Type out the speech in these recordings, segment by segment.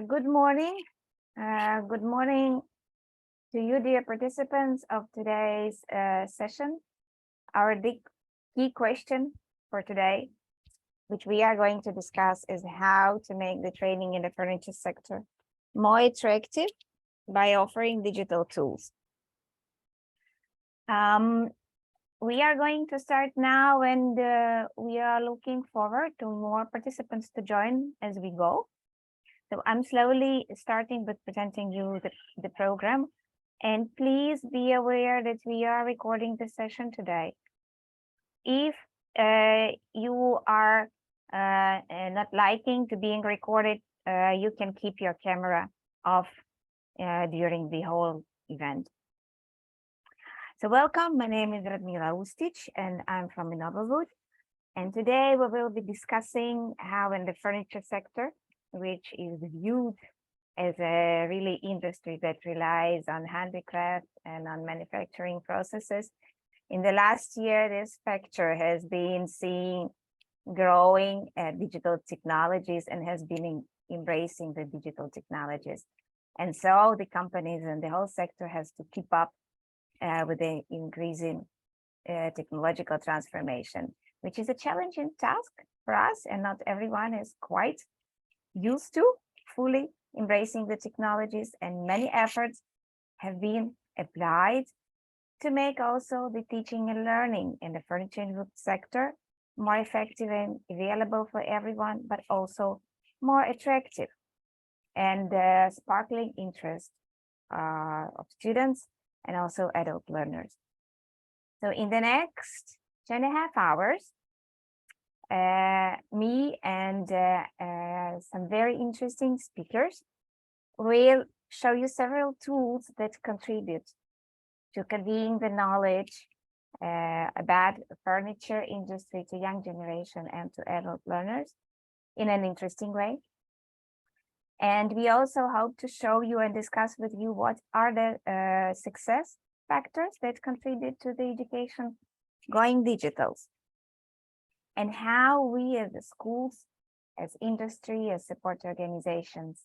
Good morning. Good morning to you, dear participants of today's session. Our key question for today, which we are going to discuss, is how to make the training in the furniture sector more attractive by offering digital tools. We are going to start now, and we are looking forward to more participants to join as we go. So I'm slowly starting with presenting you the program, and please be aware that we are recording the session today. If you are not liking to being recorded, you can keep your camera off during the whole event. So welcome, my name is Radmila Ustic and I'm from Innovawood. And today we will be discussing how in the furniture sector, which is viewed as a really industry that relies on handicraft and on manufacturing processes. In the last year, this sector has been seeing growing digital technologies and has been embracing the digital technologies. And so the companies and the whole sector has to keep up with the increasing technological transformation, which is a challenging task for us, and not everyone is quite used to fully embracing the technologies, and many efforts have been applied to make also the teaching and learning in the furniture and wood sector more effective and available for everyone, but also more attractive and sparkling interest of students and also adult learners. So in the next 2.5 hours, me and some very interesting speakers will show you several tools that contribute to conveying the knowledge about the furniture industry to young generation and to adult learners in an interesting way. And we also hope to show you and discuss with you what are the success factors that contribute to the education going digital, and how we as the schools, as industry, as support organizations,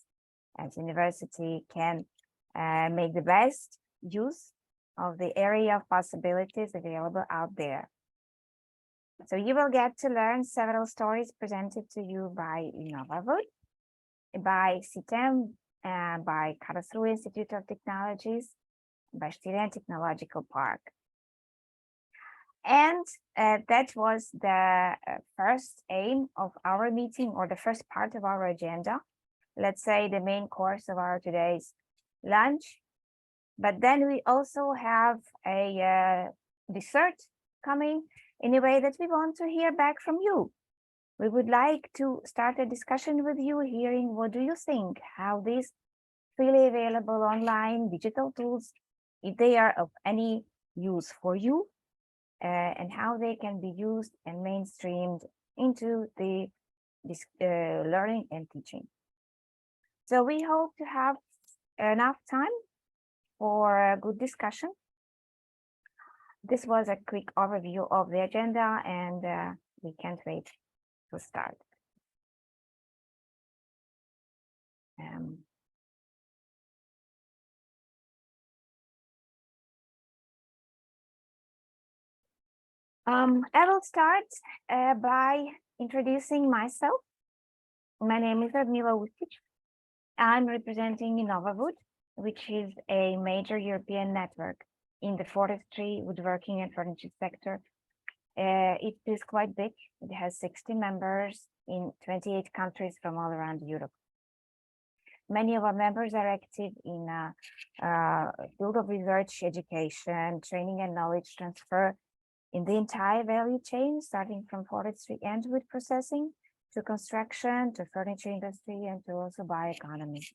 as university can make the best use of the area of possibilities available out there. So you will get to learn several stories presented to you by Innovawood, by CITEM, by Karlsruhe Institute of Technologies, by Styrian Technological Park. And that was the first aim of our meeting, or the first part of our agenda. Let's say the main course of our today's lunch. But then we also have a dessert coming in a way that we want to hear back from you. We would like to start a discussion with you, hearing what do you think, how these freely available online digital tools, if they are of any use for you, and how they can be used and mainstreamed into the learning and teaching. So we hope to have enough time for a good discussion. This was a quick overview of the agenda, and we can't wait to start. I will start by introducing myself. My name is Radmila Ustic. I'm representing Innovawood, which is a major European network in the forestry, woodworking, and furniture sector. It is quite big. It has 60 members in 28 countries from all around Europe. Many of our members are active in field of research, education, training, and knowledge transfer in the entire value chain, starting from forestry and wood processing to construction, to furniture industry, and to also bioeconomy.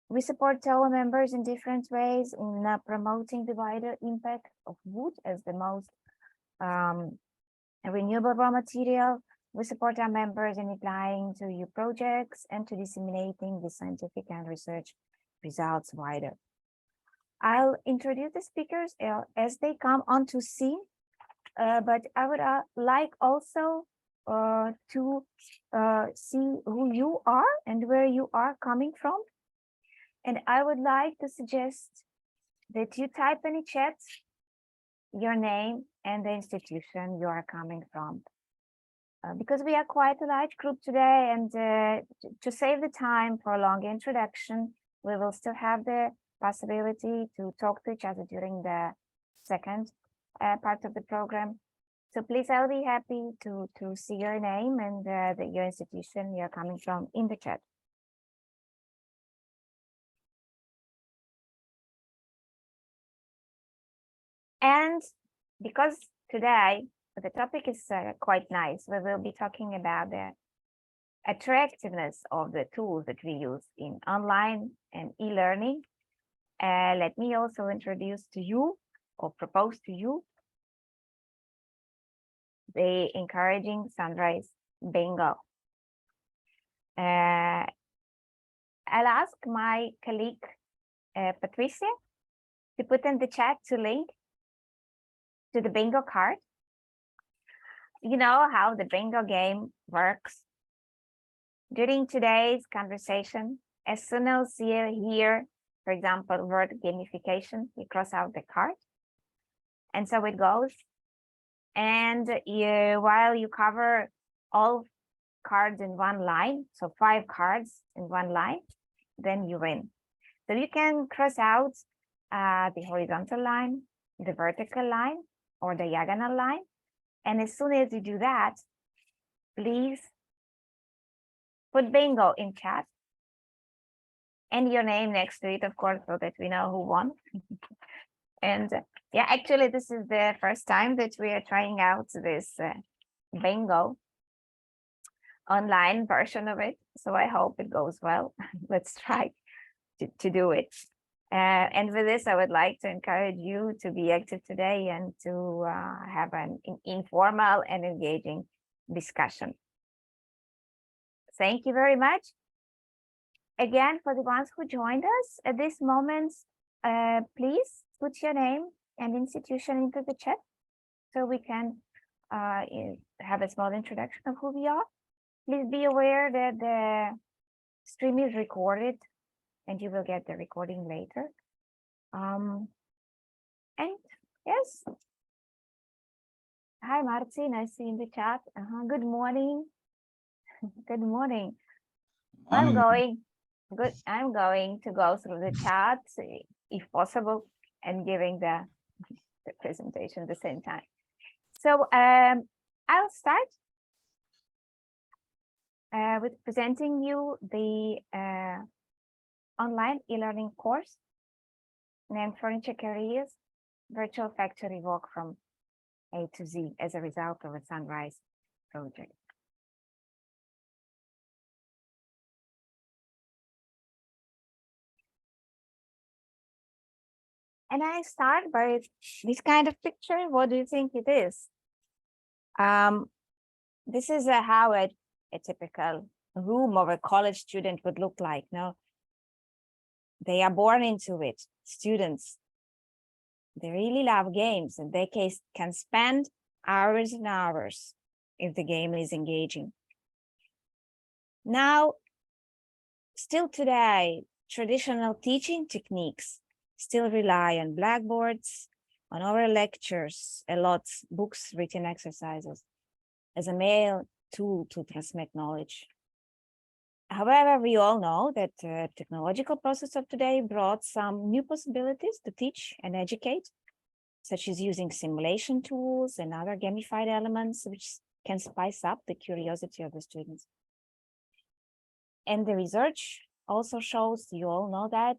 We support our members in different ways in promoting the wider impact of wood as the most renewable raw material. We support our members in applying to new projects and to disseminating the scientific and research results wider. I'll introduce the speakers as they come onto scene, but I would like also to see who you are and where you are coming from. And I would like to suggest that you type in the chat your name and the institution you are coming from. Because we are quite a large group today, and to save the time for a long introduction, we will still have the possibility to talk to each other during the second part of the program. So please, I'll be happy to see your name and your institution you're coming from in the chat. And because today the topic is quite nice, we will be talking about the attractiveness of the tools that we use in online and e-learning. Let me also introduce to you or propose to you the encouraging Sunrise Bingo. I'll ask my colleague Patricia to put in the chat to link to the bingo card. You know how the bingo game works. During today's conversation, as soon as you hear, for example, word gamification, you cross out the card. And so it goes. And while you cover all cards in one line, so 5 cards in one line, then you win. So you can cross out the horizontal line, the vertical line, or diagonal line. And as soon as you do that, please put bingo in chat and your name next to it, of course, so that we know who won. And yeah, actually, this is the first time that we are trying out this bingo online version of it. So I hope it goes well. Let's try to do it. And with this, I would like to encourage you to be active today and to have an informal and engaging discussion. Thank you very much. Again, for the ones who joined us at this moment, please put your name and institution into the chat so we can have a small introduction of who we are. Please be aware that the stream is recorded and you will get the recording later. And yes. Hi, Marci, nice to see you in the chat. Good morning. Good morning. I'm going to go through the chat if possible and giving the presentation at the same time. So I'll start with presenting you the online e-learning course named Furniture Careers, Virtual Factory Walk from A to Z as a result of a Sunrise project. And I start by this kind of picture. What do you think it is? This is how a typical room of a college student would look like. No, they are born into it. Students, they really love games, and they can spend hours and hours if the game is engaging. Now, still today, traditional teaching techniques still rely on blackboards, on oral lectures, a lot, books, written exercises as a main tool to transmit knowledge. However, we all know that the technological process of today brought some new possibilities to teach and educate, such as using simulation tools and other gamified elements, which can spice up the curiosity of the students. And the research also shows, you all know that,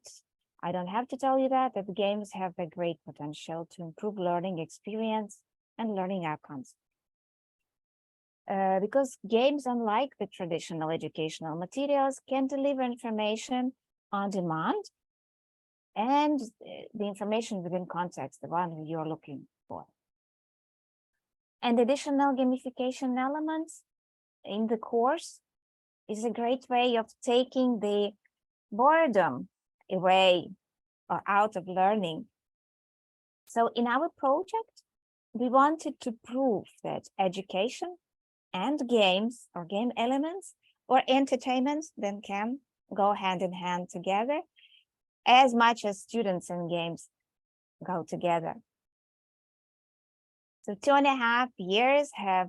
I don't have to tell you that the games have a great potential to improve learning experience and learning outcomes. Because games, unlike the traditional educational materials, can deliver information on demand and the information within context, the one you're looking for. And additional gamification elements in the course is a great way of taking the boredom away or out of learning. So in our project, we wanted to prove that education and games or game elements or entertainment then can go hand in hand together as much as students and games go together. So 2.5 years have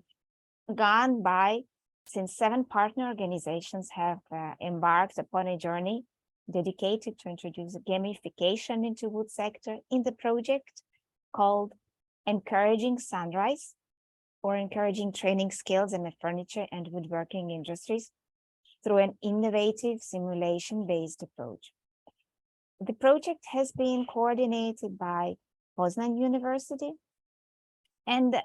gone by since 7 partner organizations have embarked upon a journey dedicated to introduce gamification into wood sector in the project called Encouraging Sunrise, or encouraging training skills in the furniture and woodworking industries through an innovative simulation-based approach. The project has been coordinated by Poznan University and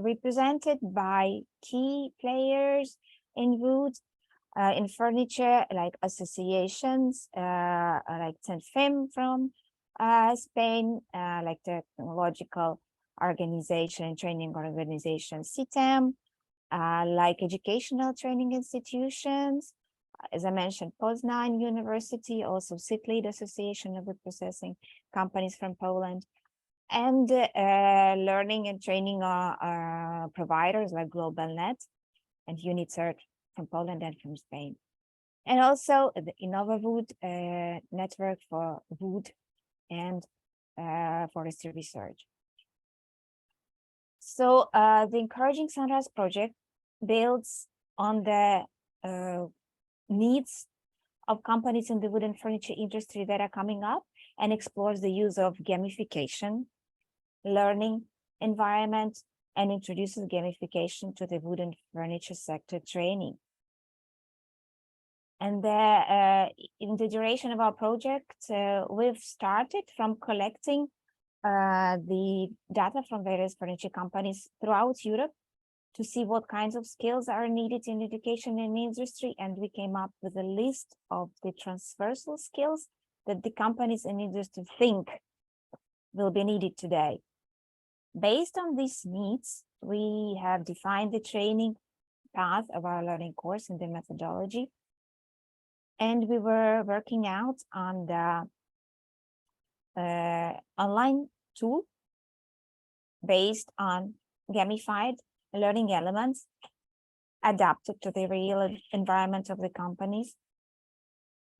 represented by key players in wood, in furniture, like associations, like CENFIM from Spain, like technological organization and training organization CITEM, like educational training institutions, as I mentioned, Poznan University, also SITLEAD, Association of Wood Processing Companies from Poland, and learning and training providers like GlobalNet and UniCert from Poland and from Spain. And also the InnovaWood network for wood and forestry research. So the Encouraging Sunrise project builds on the needs of companies in the wood and furniture industry that are coming up and explores the use of gamification, learning environment, and introduces gamification to the wood and furniture sector training. And in the duration of our project, we've started from collecting the data from various furniture companies throughout Europe to see what kinds of skills are needed in education and industry. And we came up with a list of the transversal skills that the companies and industry think will be needed today. Based on these needs, we have defined the training path of our learning course and the methodology. And we were working out on the online tool based on gamified learning elements adapted to the real environment of the companies.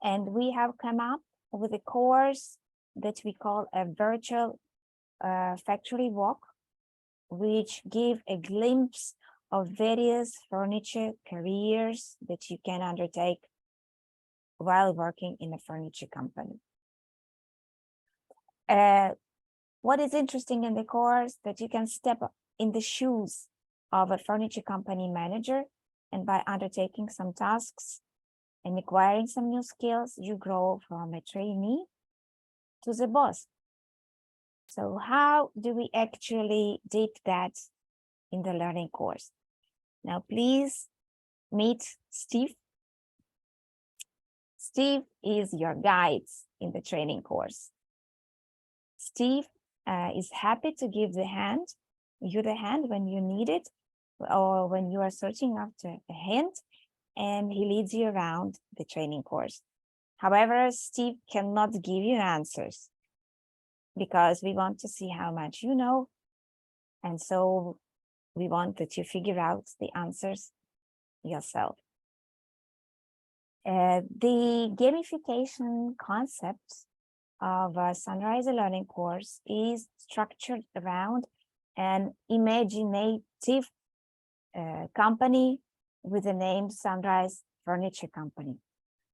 And we have come up with a course that we call a virtual factory walk, which give a glimpse of various furniture careers that you can undertake while working in a furniture company. What is interesting in the course that you can step in the shoes of a furniture company manager, and by undertaking some tasks and acquiring some new skills, you grow from a trainee to the boss. So how do we actually did that in the learning course? Now, please meet Steve. Steve is your guide in the training course. Steve is happy to give you the hand when you need it, or when you are searching after a hint, and he leads you around the training course. However, Steve cannot give you answers because we want to see how much you know. And so we want that you figure out the answers yourself. The gamification concept of a Sunrise learning course is structured around an imaginative company with the name Sunrise Furniture Company.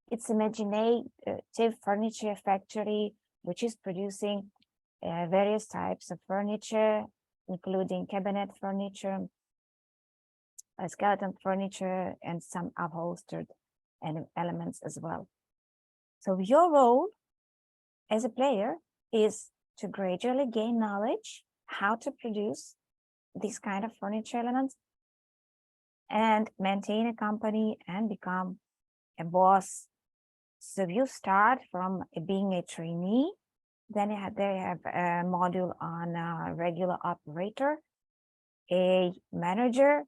It's imaginative furniture factory, which is producing various types of furniture, including cabinet furniture, skeleton furniture, and some upholstered elements as well. So your role as a player is to gradually gain knowledge how to produce these kind of furniture elements and maintain a company and become a boss. So you start from being a trainee, then they have a module on a regular operator, a manager,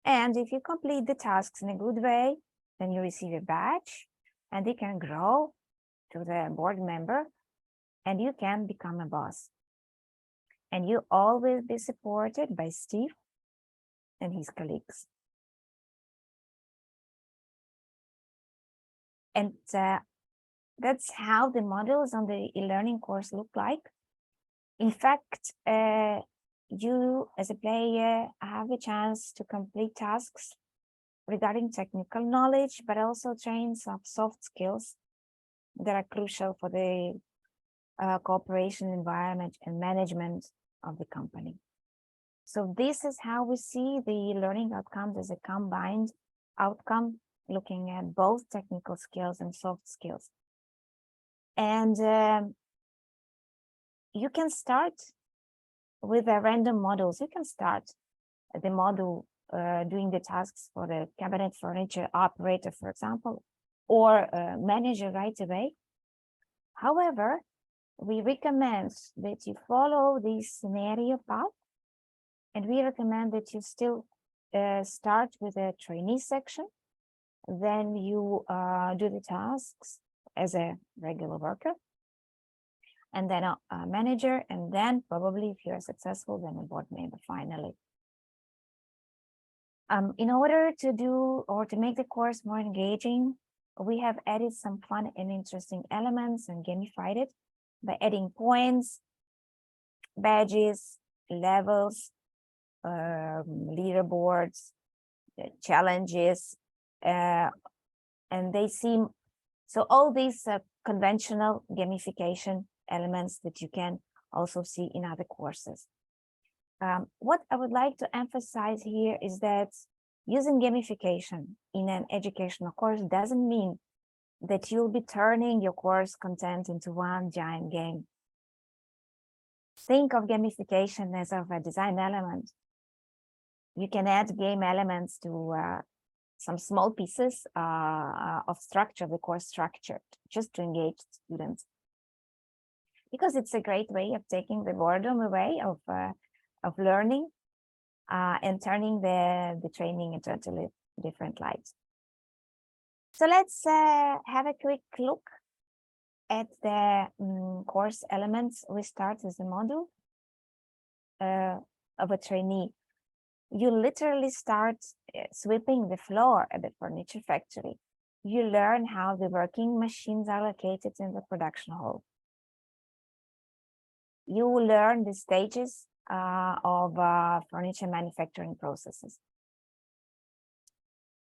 and if you complete the tasks in a good way, then you receive a badge and you can grow to the board member and you can become a boss. And you always be supported by Steve and his colleagues. And that's how the models on the e-learning course look like. In fact, you as a player have a chance to complete tasks regarding technical knowledge, but also train some soft skills that are crucial for the cooperation environment and management of the company. So this is how we see the learning outcomes as a combined outcome, looking at both technical skills and soft skills. And you can start with the random models. You can start the model doing the tasks for the cabinet furniture operator, for example, or manager right away. However, we recommend that you follow this scenario path, and we recommend that you still start with a trainee section. Then you do the tasks as a regular worker, and then a manager, and then probably if you're successful, then a board member finally. In order to do or to make the course more engaging, we have added some fun and interesting elements and gamified it by adding points, badges, levels, leaderboards, challenges, and they seem, so all these conventional gamification elements that you can also see in other courses. What I would like to emphasize here is that using gamification in an educational course doesn't mean that you'll be turning your course content into one giant game. Think of gamification as of a design element. You can add game elements to some small pieces of structure, the course structure, just to engage students. Because it's a great way of taking the boredom away of learning and turning the training into a totally different light. So let's have a quick look at the course elements. We start with the module of a trainee. You literally start sweeping the floor at the furniture factory. You learn how the working machines are located in the production hall. You will learn the stages of furniture manufacturing processes.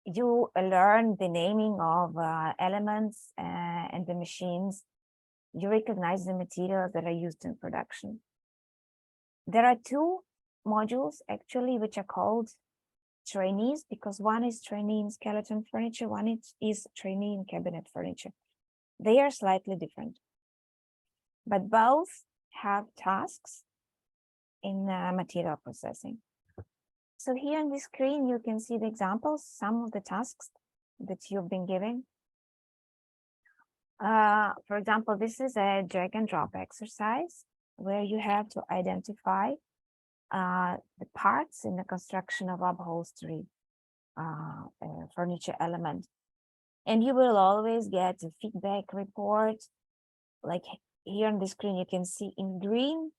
You learn the naming of elements and the machines. You recognize the materials that are used in production. There are two modules actually which are called trainees, because one is trainee in skeleton furniture, one is trainee in cabinet furniture. They are slightly different, but both have tasks in material processing. So here on the screen, you can see the examples, some of the tasks that you've been given. For example, this is a drag and drop exercise where you have to identify the parts in the construction of upholstery furniture element. And you will always get a feedback report. Like here on the screen, you can see in green,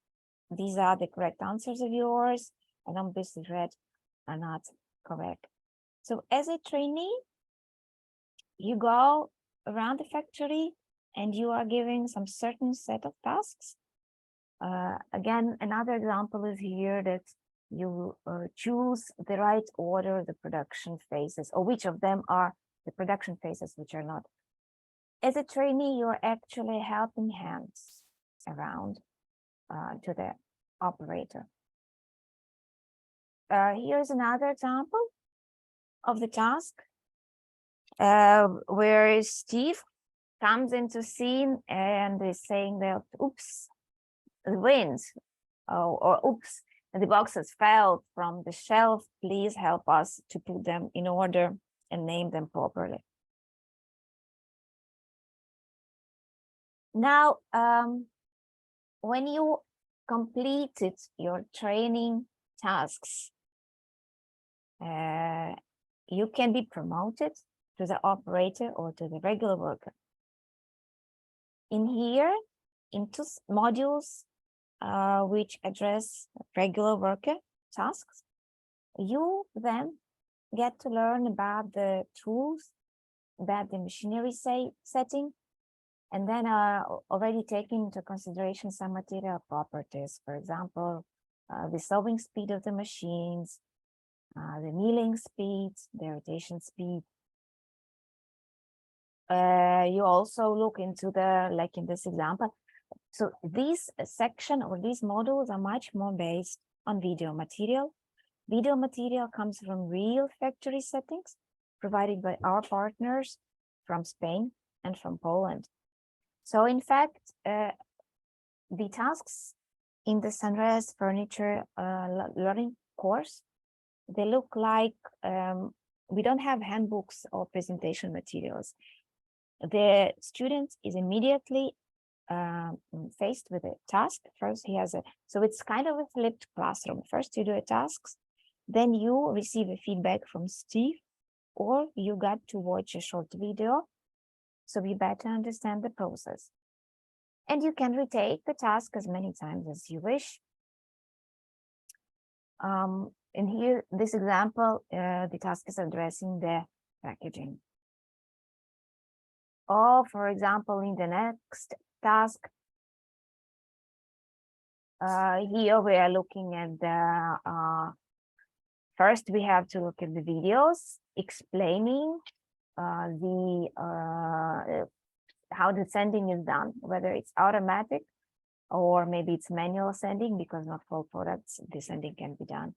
these are the correct answers of yours, and obviously red are not correct. So as a trainee, you go around the factory and you are given some certain set of tasks. Again, another example is here that you choose the right order of the production phases, or which of them are the production phases, which are not. As a trainee, you're actually helping hands around to the operator. Here's another example of the task where Steve comes into scene and is saying that, oops, the wind, or oops, the boxes fell from the shelf. Please help us to put them in order and name them properly. Now, when you completed your training tasks, you can be promoted to the operator or to the regular worker. In here, in two modules which address regular worker tasks, you then get to learn about the tools about the machinery setting, and then already taking into consideration some material properties, for example, the solving speed of the machines, the milling speed, the rotation speed. You also look into the, like in this example. So this section or these modules are much more based on video material. Video material comes from real factory settings provided by our partners from Spain and from Poland. So in fact, the tasks in the Sunrise Furniture learning course, they look like we don't have handbooks or presentation materials. The student is immediately faced with a task. First, he has so it's kind of a flipped classroom. First, you do a tasks, then you receive a feedback from Steve, or you got to watch a short video, so you better understand the process. And you can retake the task as many times as you wish. And here, this example, the task is addressing the packaging. Or, for example, in the next task, here we are looking at the, first we have to look at the videos explaining how the sending is done, whether it's automatic or maybe it's manual sending, because not for all products the sending can be done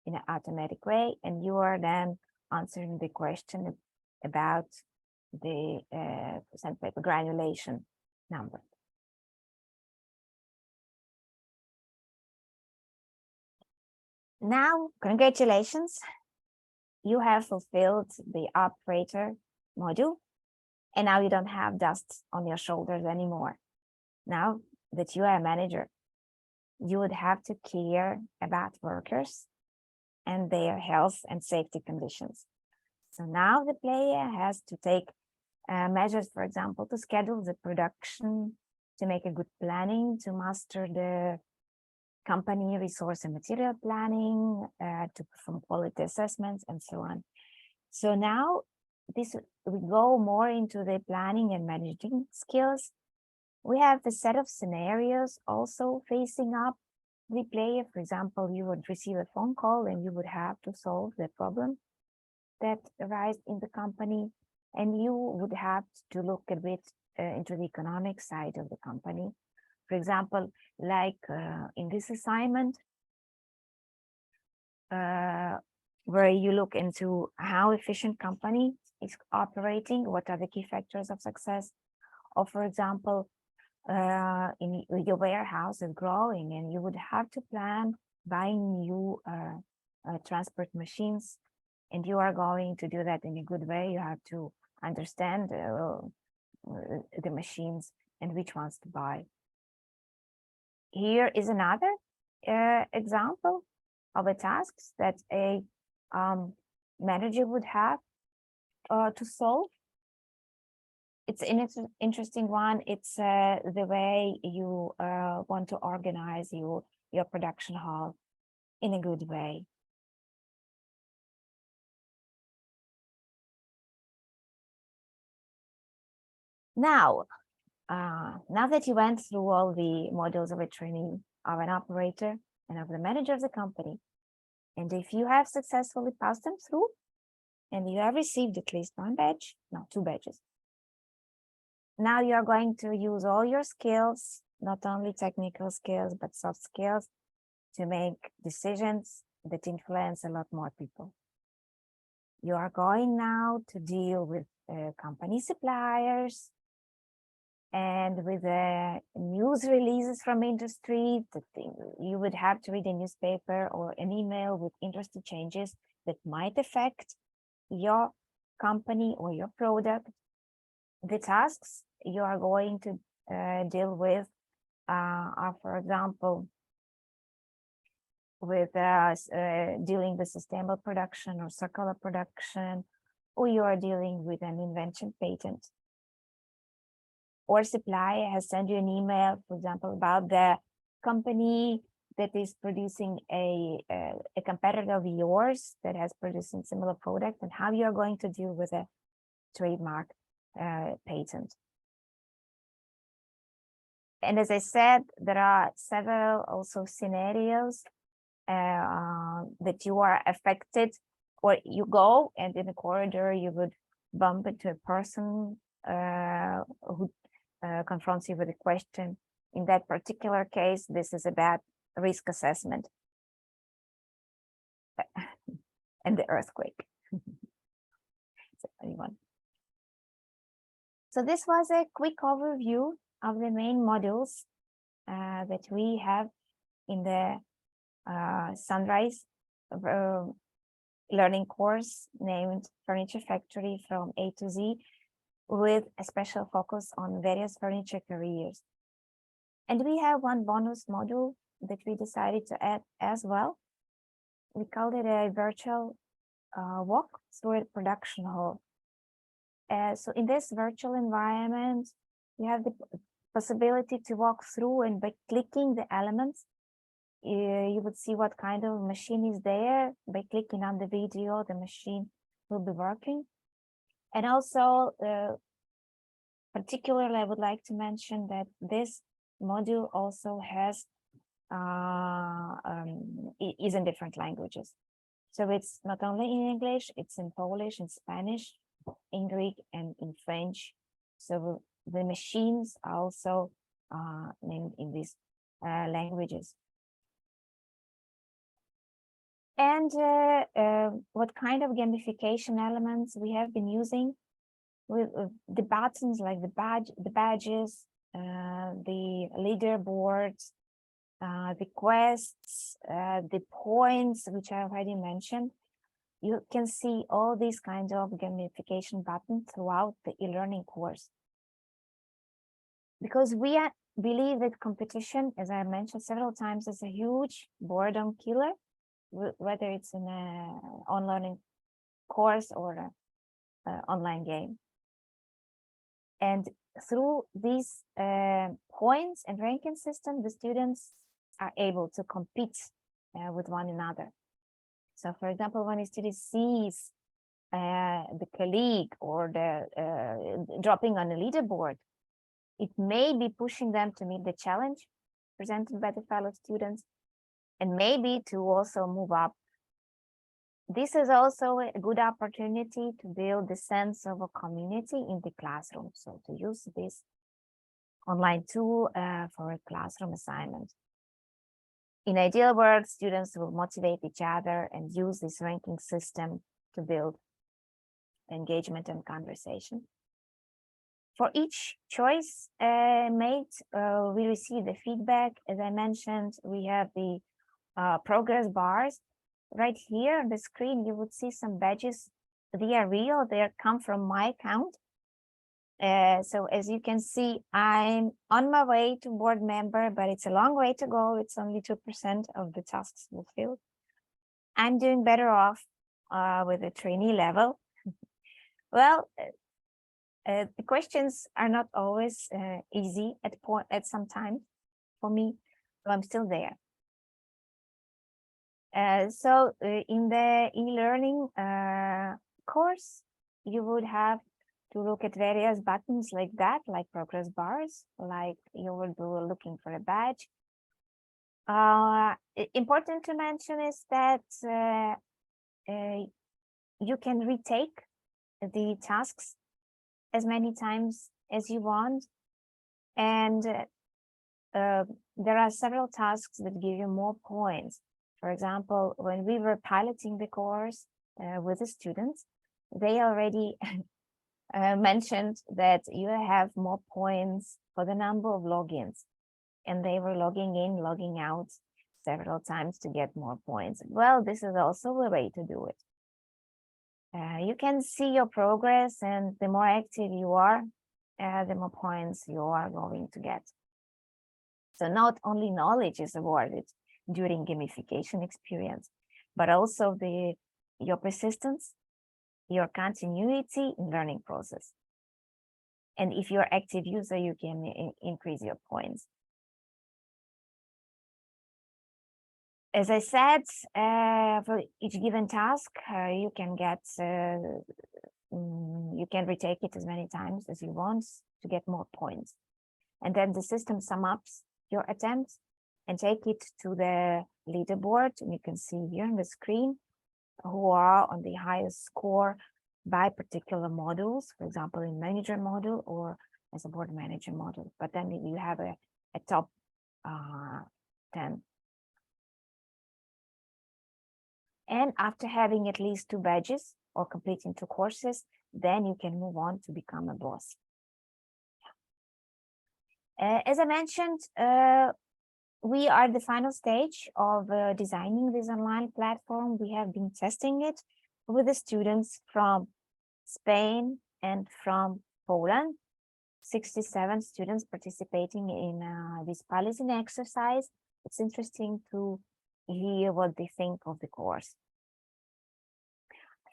in an automatic way. And you are then answering the question about the sandpaper granulation number. Now, congratulations, you have fulfilled the operator module, and now you don't have dust on your shoulders anymore. Now that you are a manager, you would have to care about workers and their health and safety conditions. So now the player has to take measures, for example, to schedule the production, to make a good planning, to master the company resource and material planning, to perform quality assessments, and so on. So now we go more into the planning and managing skills. We have a set of scenarios also facing up the player. For example, you would receive a phone call and you would have to solve the problem that arises in the company, and you would have to look a bit into the economic side of the company. For example, like in this assignment, where you look into how efficient company is operating, what are the key factors of success, or for example, in your warehouse is growing and you would have to plan buying new transport machines, and you are going to do that in a good way. You have to understand the machines and which ones to buy. Here is another example of a task that a manager would have to solve. It's an interesting one. It's the way you want to organize your production hall in a good way. Now that you went through all the modules of a training of an operator and of the manager of the company, and if you have successfully passed them through and you have received at least one badge, no, 2 badges, now you are going to use all your skills, not only technical skills, but soft skills, to make decisions that influence a lot more people. You are going now to deal with company suppliers and with news releases from industry. That you would have to read a newspaper or an email with interesting changes that might affect your company or your product. The tasks you are going to deal with are, for example, with dealing with sustainable production or circular production, or you are dealing with an invention patent, or supplier has sent you an email, for example, about the company that is producing a competitor of yours that has produced a similar product, and how you are going to deal with trademark patent. And as I said, there are several also scenarios that you are affected, or you go and in a corridor you would bump into a person who confronts you with a question. In that particular case, this is a bad risk assessment. And the earthquake. So this was a quick overview of the main modules that we have in the Sunrise learning course named Furniture Factory from A to Z, with a special focus on various furniture careers. And we have one bonus module that we decided to add as well. We called it a virtual walk through a production hall. So in this virtual environment, you have the possibility to walk through, and by clicking the elements, you would see what kind of machine is there. By clicking on the video, the machine will be working. And also, particularly, I would like to mention that this module also has is in different languages. So it's not only in English, it's in Polish, in Spanish, in Greek, and in French. So the machines are also named in these languages. And what kind of gamification elements we have been using with the buttons, like the badges, the leaderboards, the quests, the points, which I already mentioned. You can see all these kinds of gamification buttons throughout the e-learning course. Because we believe that competition, as I mentioned several times, is a huge boredom killer, whether it's in an online course or an online game. And through these points and ranking system, the students are able to compete with one another. So, for example, when a student sees the colleague or the dropping on a leaderboard, it may be pushing them to meet the challenge presented by the fellow students, and maybe to also move up. This is also a good opportunity to build the sense of a community in the classroom. So to use this online tool for a classroom assignment. In ideal world, students will motivate each other and use this ranking system to build engagement and conversation. For each choice made, we receive the feedback. As I mentioned, we have the progress bars. Right here on the screen, you would see some badges. They are real, they come from my account. So as you can see, I'm on my way to board member, but it's a long way to go. It's only 2% of the tasks fulfilled. I'm doing better off with the trainee level. Well, the questions are not always easy at some time for me, so I'm still there. So in the e-learning course, you would have to look at various buttons like that, like progress bars, like you will be looking for a badge. Important to mention is that you can retake the tasks as many times as you want. And there are several tasks that give you more points. For example, when we were piloting the course with the students, they already mentioned that you have more points for the number of logins, and they were logging in, logging out several times to get more points. Well, this is also a way to do it. You can see your progress, and the more active you are, the more points you are going to get. So not only knowledge is awarded during gamification experience, but also your persistence, your continuity in learning process. And if you're an active user, you can increase your points. As I said, for each given task, you can can retake it as many times as you want to get more points. And then the system sums up your attempts and take it to the leaderboard. And you can see here on the screen who are on the highest score by particular modules, for example, in manager module or as a board manager module. But then you have a top 10. And after having at least 2 badges or completing 2 courses, then you can move on to become a boss. As I mentioned, we are at the final stage of designing this online platform. We have been testing it with the students from Spain and from Poland. 67 students participating in this Palestine exercise. It's interesting to hear what they think of the course.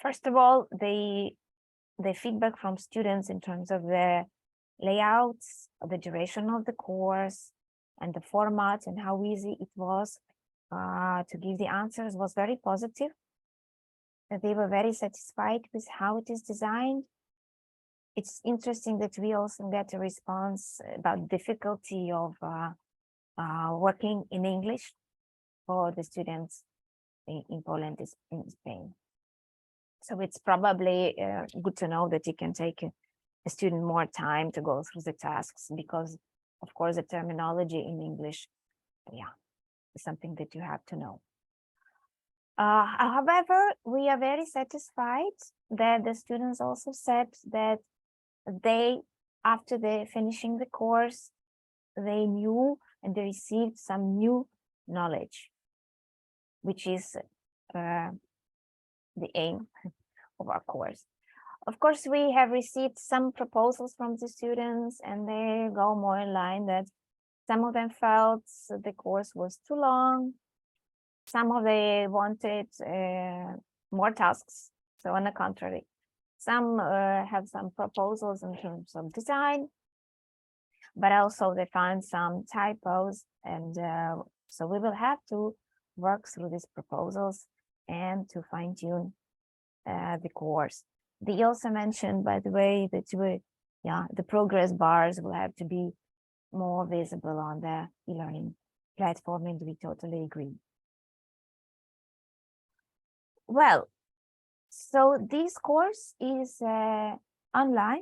First of all, the feedback from students in terms of the layouts, the duration of the course, and the format and how easy it was to give the answers was very positive. They were very satisfied with how it is designed. It's interesting that we also get a response about difficulty of working in English for the students in Poland and in Spain. So it's probably good to know that it can take a student more time to go through the tasks because, of course, the terminology in English, is something that you have to know. However, we are very satisfied that the students also said that they, after they finishing the course, they knew and they received some new knowledge, which is the aim of our course. Of course, we have received some proposals from the students and they go more in line that some of them felt the course was too long. Some of them wanted more tasks. So on the contrary, some have some proposals in terms of design, but also they found some typos. And so we will have to work through these proposals and to fine tune the course. They also mentioned, by the way, that the progress bars will have to be more visible on the e-learning platform, and we totally agree. Well, so this course is online,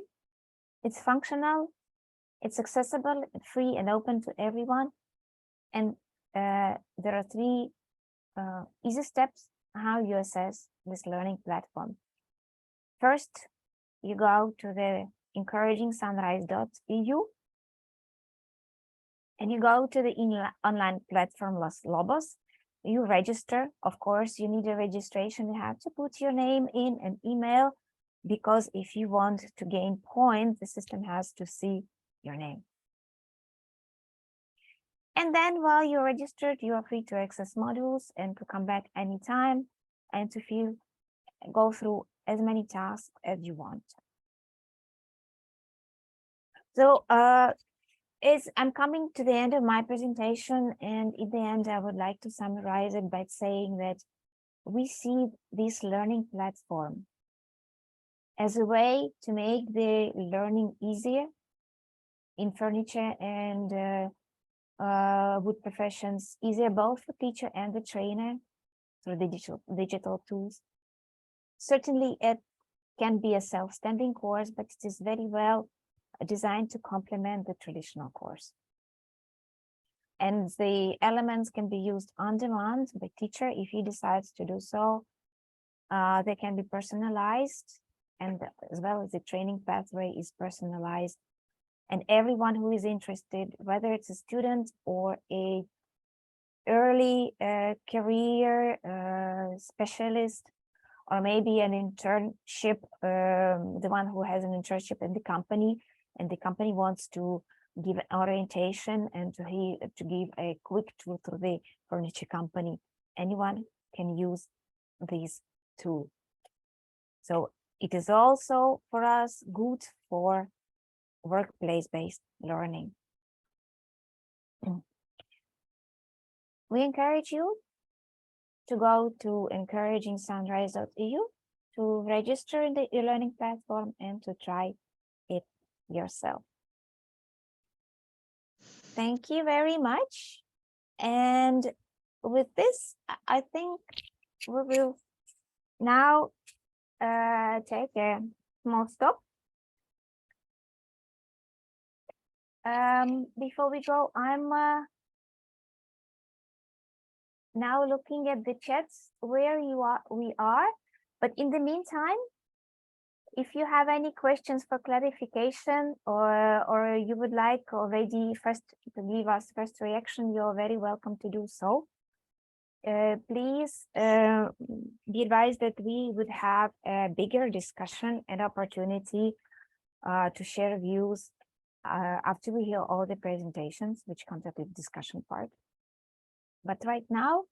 it's functional, it's accessible, free and open to everyone. And there are 3 easy steps how you assess this learning platform. First, you go to the encouragingsunrise.eu and you go to the online platform Los Lobos. You register. Of course, you need a registration. You have to put your name in and email, because if you want to gain points, the system has to see your name. And then while you're registered, you are free to access modules and to come back anytime and to go through as many tasks as you want. So I'm coming to the end of my presentation, and in the end, I would like to summarize it by saying that we see this learning platform as a way to make the learning easier in furniture and wood professions, easier both for teacher and the trainer through digital tools. Certainly, it can be a self-standing course, but it is very well designed to complement the traditional course. And the elements can be used on demand by teacher if he decides to do so. They can be personalized, and as well as the training pathway is personalized. And everyone who is interested, whether it's a student or a early career specialist, or maybe an internship, the one who has an internship in the company, and the company wants to give an orientation and to give a quick tour through the furniture company, anyone can use this tool. So it is also for us good for workplace-based learning. We encourage you to go to encouragingsunrise.eu to register in the e-learning platform and to try it yourself. Thank you very much. And with this, I think we will now take a small stop. Before we go, I'm now looking at the chats where we are. But in the meantime, if you have any questions for clarification or you would like already first to give us first reaction, you're very welcome to do so. Please be advised that we would have a bigger discussion and opportunity to share views after we hear all the presentations, which comes up with the discussion part. But right now,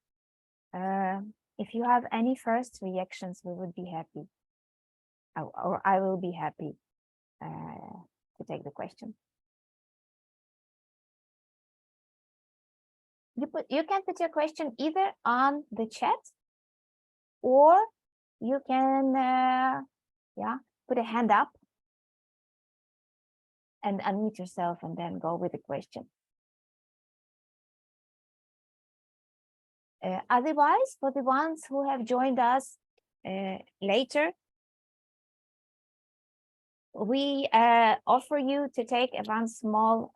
if you have any first reactions, we would be happy, or I will be happy to take the question. You can put your question either on the chat, or you can put a hand up and unmute yourself and then go with the question. Otherwise, for the ones who have joined us later, we offer you to take one small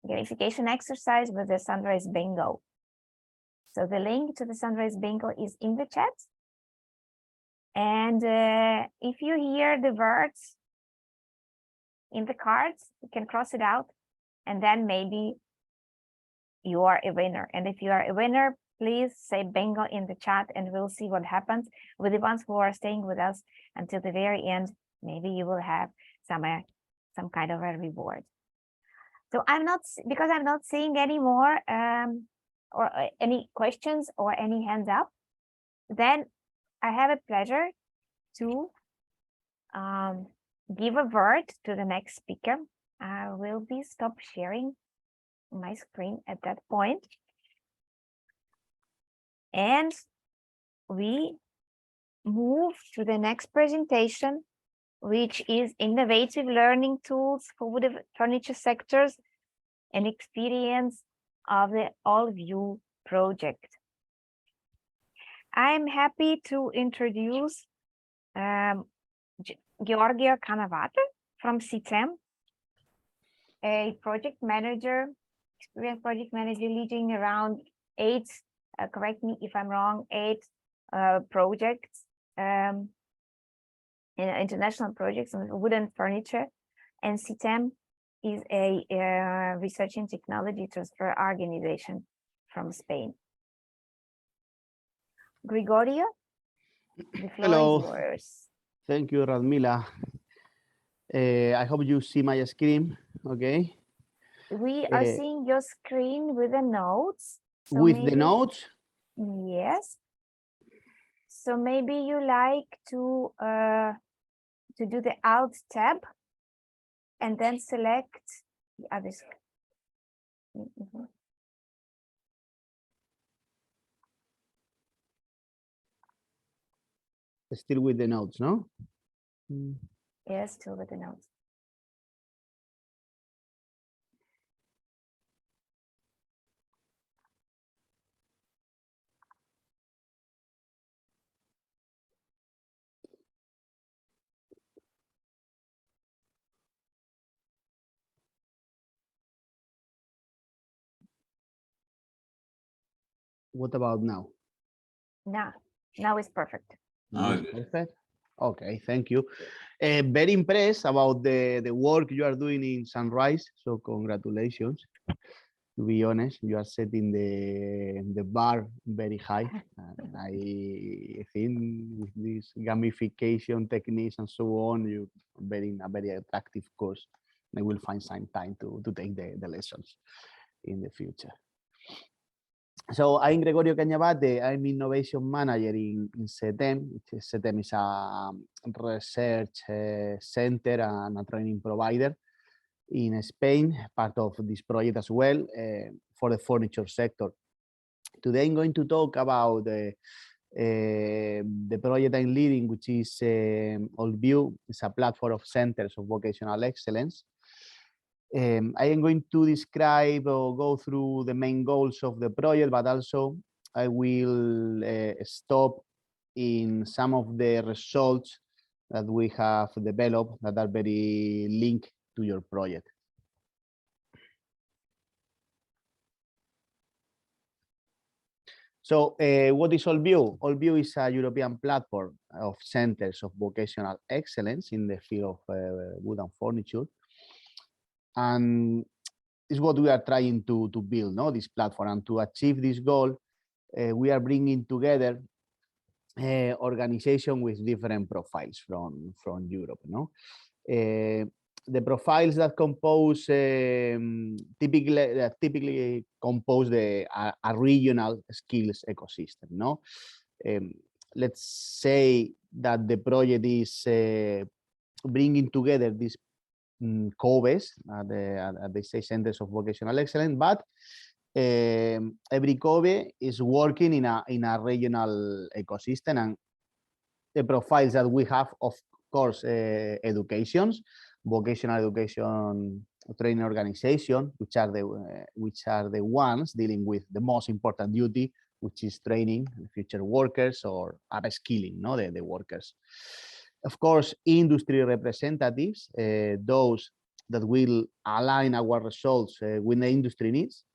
gamification exercise with the Sunrise Bingo. So the link to the Sunrise Bingo is in the chat. And if you hear the words in the cards, you can cross it out, and then maybe you are a winner. And if you are a winner, please say bingo in the chat, and we'll see what happens with the ones who are staying with us until the very end. Maybe you will have some kind of a reward. So I'm not seeing any more or any questions or any hands up. Then I have a pleasure to give a word to the next speaker. I will be stop sharing my screen at that point. And we move to the next presentation, which is innovative learning tools for wood furniture sectors and experience of the AllView project. I'm happy to introduce Georgia Kanavate from CITEM, a project manager, experienced project manager leading around 8, correct me if I'm wrong, 8 projects, international projects on wooden furniture. And CITEM is a research and technology transfer organization from Spain. Gregorio, the floor is yours. Thank you, Radmila. I hope you see my screen, okay? We are seeing your screen with the notes. So with the notes? Yes. So maybe you like to do the Alt tab and then select the other screen. Still with the notes, no? Yes, still with the notes. What about now? Now it's perfect. Now it's perfect. Okay, thank you. Very impressed about the work you are doing in Sunrise. So congratulations. To be honest, you are setting the bar very high. And I think with this gamification techniques and so on, you are a very attractive course. I will find some time to take the lessons in the future. So I'm Gregorio Cañabate. I'm innovation manager in CITEM. CITEM is a research center and a training provider in Spain, part of this project as well for the furniture sector. Today I'm going to talk about The project I'm leading, which is AllView, is a platform of centers of vocational excellence. I am going to describe or go through the main goals of the project, but also I will stop in some of the results that we have developed that are very linked to your project. So what is AllView? AllView is a European platform of centers of vocational excellence in the field of wood and furniture. And is what we are trying to build, no, this platform. And to achieve this goal, we are bringing together organization with different profiles from Europe, no? The profiles that compose typically compose a regional skills ecosystem, no? Let's say that the project is bringing together these COVEs, they say centers of vocational excellence, but every COVE is working in a regional ecosystem, and the profiles that we have, of course, educations, vocational education training organization, which are the ones dealing with the most important duty, which is training future workers or upskilling, no, the workers. Of course, industry representatives, those that will align our results with the industry needs.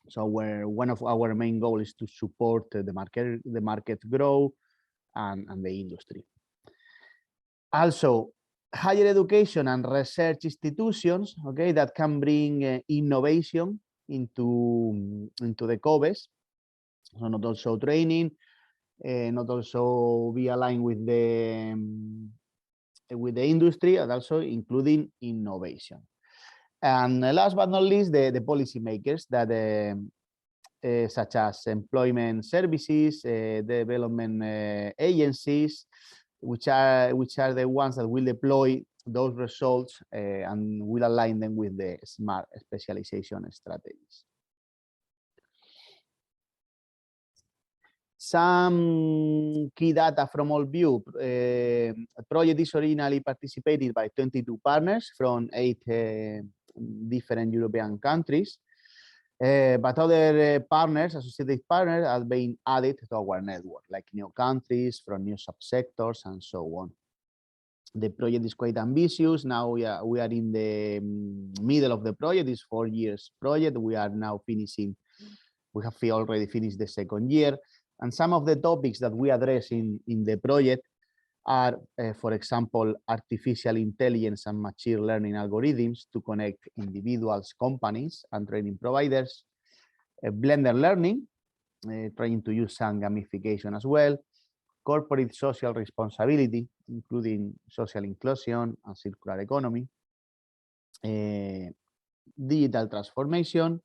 So one of our main goals is to support the market growth and the industry. Also, higher education and research institutions, okay, that can bring innovation into the COVEs. So not also training, not also be aligned with the industry, and also including innovation. And last but not least, the policymakers that such as employment services, development agencies, which are the ones that will deploy those results and will align them with the smart specialization strategies. Some key data from AllView. Project is originally participated by 22 partners from 8 different European countries, but other partners, associated partners, have been added to our network, like new countries from new subsectors and so on. The project is quite ambitious. Now we are in the middle of the project. It's 4 years project. We are now finishing. We have already finished the second year. And some of the topics that we address in the project are, for example, artificial intelligence and machine learning algorithms to connect individuals, companies, and training providers, blended learning, trying to use some gamification as well, corporate social responsibility, including social inclusion and circular economy, digital transformation,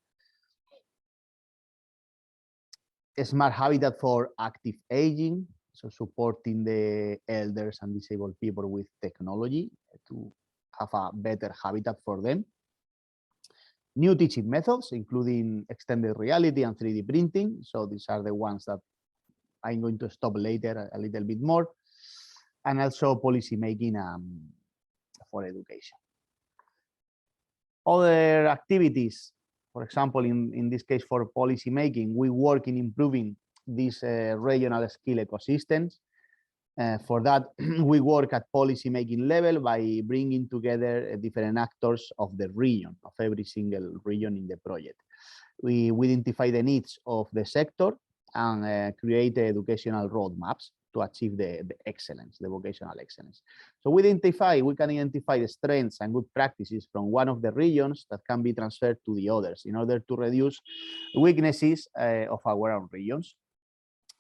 smart habitat for active aging, so supporting the elders and disabled people with technology to have a better habitat for them. New teaching methods, including extended reality and 3D printing. So these are the ones that I'm going to stop later a little bit more. And also policy making for education. Other activities, for example, in this case for policy making, we work in improving these regional skill ecosystems. For that, we work at policy making level by bringing together different actors of the region, of every single region in the project. We identify the needs of the sector and create educational roadmaps to achieve the excellence, the vocational excellence. So we can identify the strengths and good practices from one of the regions that can be transferred to the others in order to reduce weaknesses of our own regions.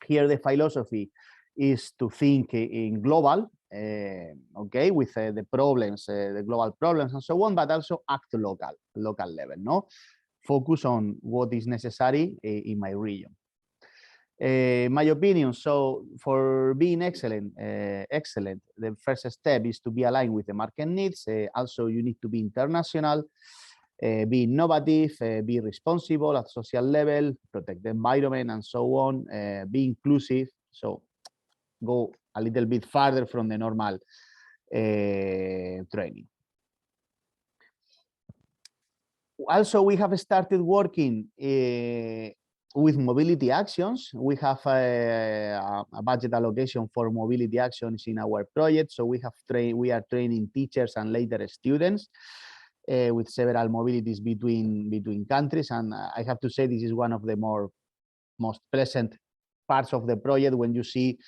Here, the philosophy is to think in global, okay, with the problems, the global problems and so on, but also act local level, no? Focus on what is necessary in my region. My opinion, so for being excellent, the first step is to be aligned with the market needs. Also, you need to be international, be innovative, be responsible at social level, protect the environment and so on, be inclusive, So go a little bit farther from the normal training. Also, we have started working with mobility actions. We have a budget allocation for mobility actions in our project. So we are training teachers and later students with several mobilities between countries. And I have to say, this is one of the most pleasant parts of the project, when you see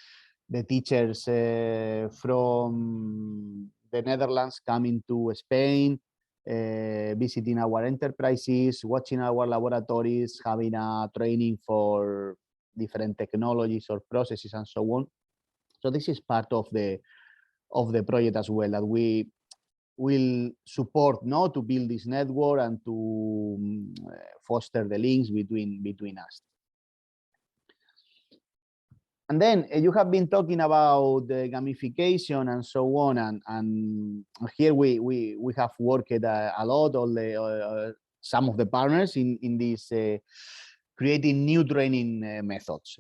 the teachers from the Netherlands coming to Spain, visiting our enterprises, watching our laboratories, having a training for different technologies or processes and so on. So this is part of the project as well, that we will support to build this network and to foster the links between us. And then you have been talking about the gamification and so on, and here we have worked a lot. Some of the partners in this creating new training methods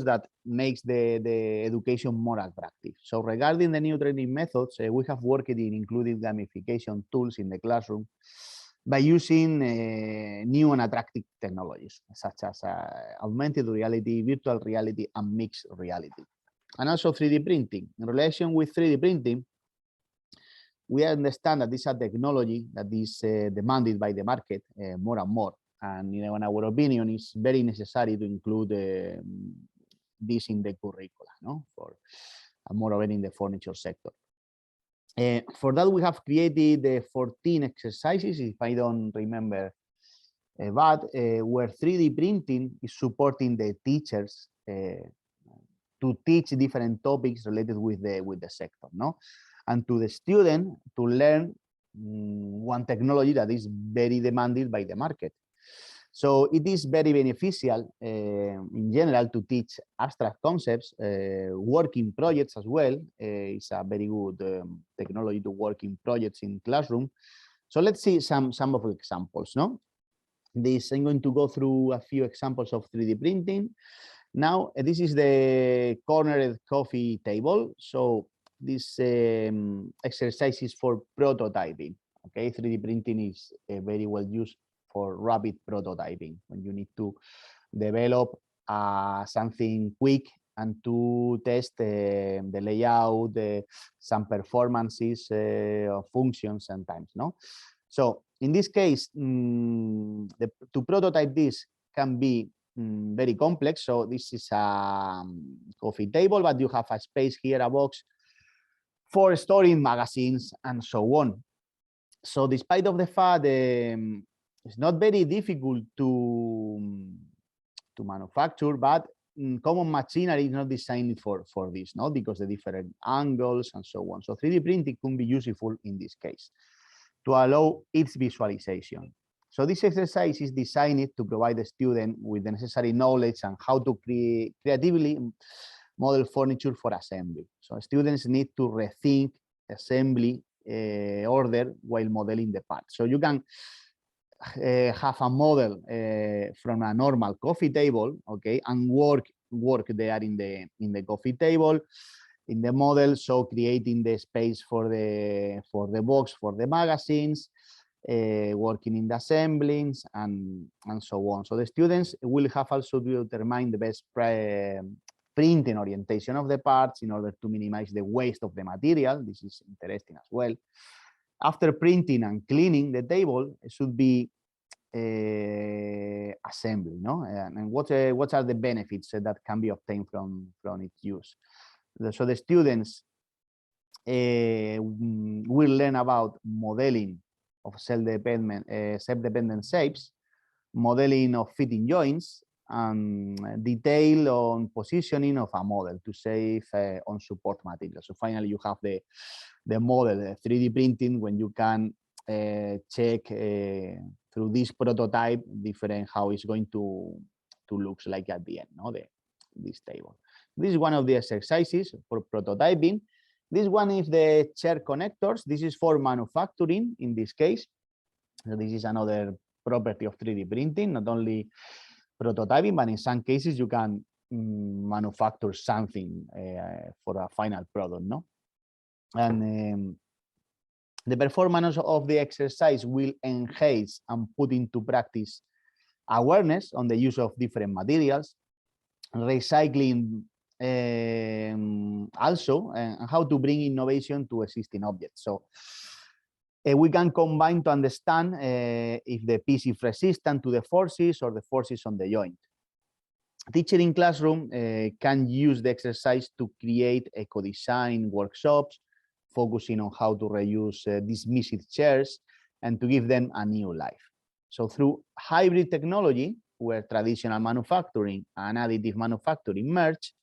that makes the education more attractive. So regarding the new training methods, we have worked in including gamification tools in the classroom by using new and attractive technologies, such as augmented reality, virtual reality, and mixed reality. And also 3D printing. In relation with 3D printing, we understand that this is a technology that is demanded by the market more and more. And in our opinion, it's very necessary to include this in the curricula, for moreover in the furniture sector. For that, we have created 14 exercises, if I don't remember bad, where 3D printing is supporting the teachers to teach different topics related with the sector, and to the student to learn one technology that is very demanded by the market. So it is very beneficial in general to teach abstract concepts, working projects as well. It's a very good technology to work in projects in classroom. So let's see some of the examples. I'm going to go through a few examples of 3D printing. Now, this is the cornered coffee table. So this exercise is for prototyping. Okay, 3D printing is very well used for rapid prototyping, when you need to develop something quick and to test the layout, some performances of functions and times. So in this case, to prototype this can be very complex. So this is a coffee table, but you have a space here, a box for storing magazines and so on. So despite of the fact it's not very difficult to manufacture, but common machinery is not designed for this, because the different angles and so on. So 3D printing can be useful in this case to allow its visualization. So this exercise is designed to provide the student with the necessary knowledge and how to creatively model furniture for assembly. So students need to rethink assembly order while modeling the parts. So you can have a model from a normal coffee table, okay, and work there in the coffee table, in the model. So creating the space for the box for the magazines, working in the assemblies and so on. So the students will have also to determine the best printing orientation of the parts in order to minimize the waste of the material. This is interesting as well. After printing and cleaning the table, it should be assembly, and what are the benefits that can be obtained from its use? So the students will learn about modeling of self-dependent shapes, modeling of fitting joints, and detail on positioning of a model to save on support material. So finally, you have the model, the 3D printing, when you can check through this prototype different how it's going to look like at the end, this table. This is one of the exercises for prototyping. This one is the chair connectors. This is for manufacturing in this case. So this is another property of 3D printing, not only prototyping, but in some cases you can manufacture something for a final product, no? And the performance of the exercise will enhance and put into practice awareness on the use of different materials, recycling also, and how to bring innovation to existing objects. So we can combine to understand if the piece is resistant to the forces or the forces on the joint. Teacher in classroom can use the exercise to create eco-design workshops, focusing on how to reuse dismissive chairs and to give them a new life. So through hybrid technology, where traditional manufacturing and additive manufacturing merge,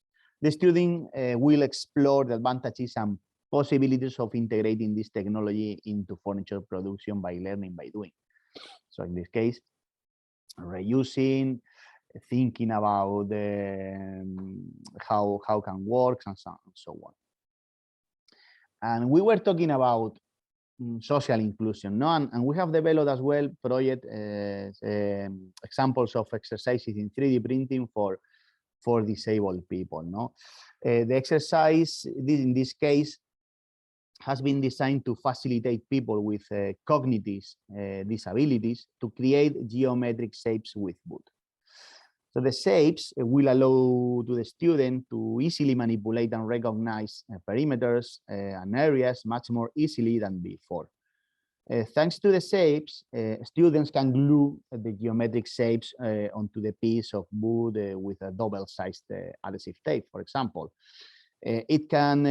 the student will explore the advantages and possibilities of integrating this technology into furniture production by learning by doing. So in this case, reusing, thinking about how can work and so on. And we were talking about social inclusion, no? And we have developed as well project examples of exercises in 3D printing for disabled people, no? The exercise in this case has been designed to facilitate people with cognitive disabilities to create geometric shapes with wood. So the shapes will allow to the student to easily manipulate and recognize perimeters and areas much more easily than before. Thanks to the shapes, students can glue the geometric shapes onto the piece of wood with a double-sized adhesive tape, for example. It can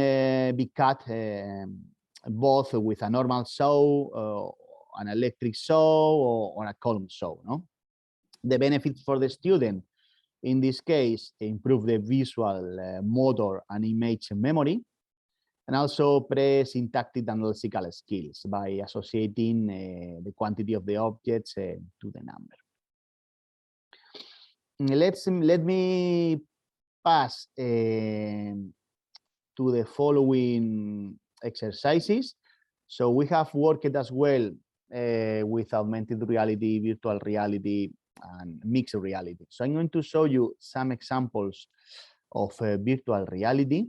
be cut both with a normal saw, an electric saw, or a column saw, no? The benefits for the student in this case improve the visual, motor, and image memory, and also pre-syntactic and lexical skills by associating the quantity of the objects to the number. Let me pass to the following exercises. So we have worked as well with augmented reality, virtual reality, and mixed reality. So I'm going to show you some examples of virtual reality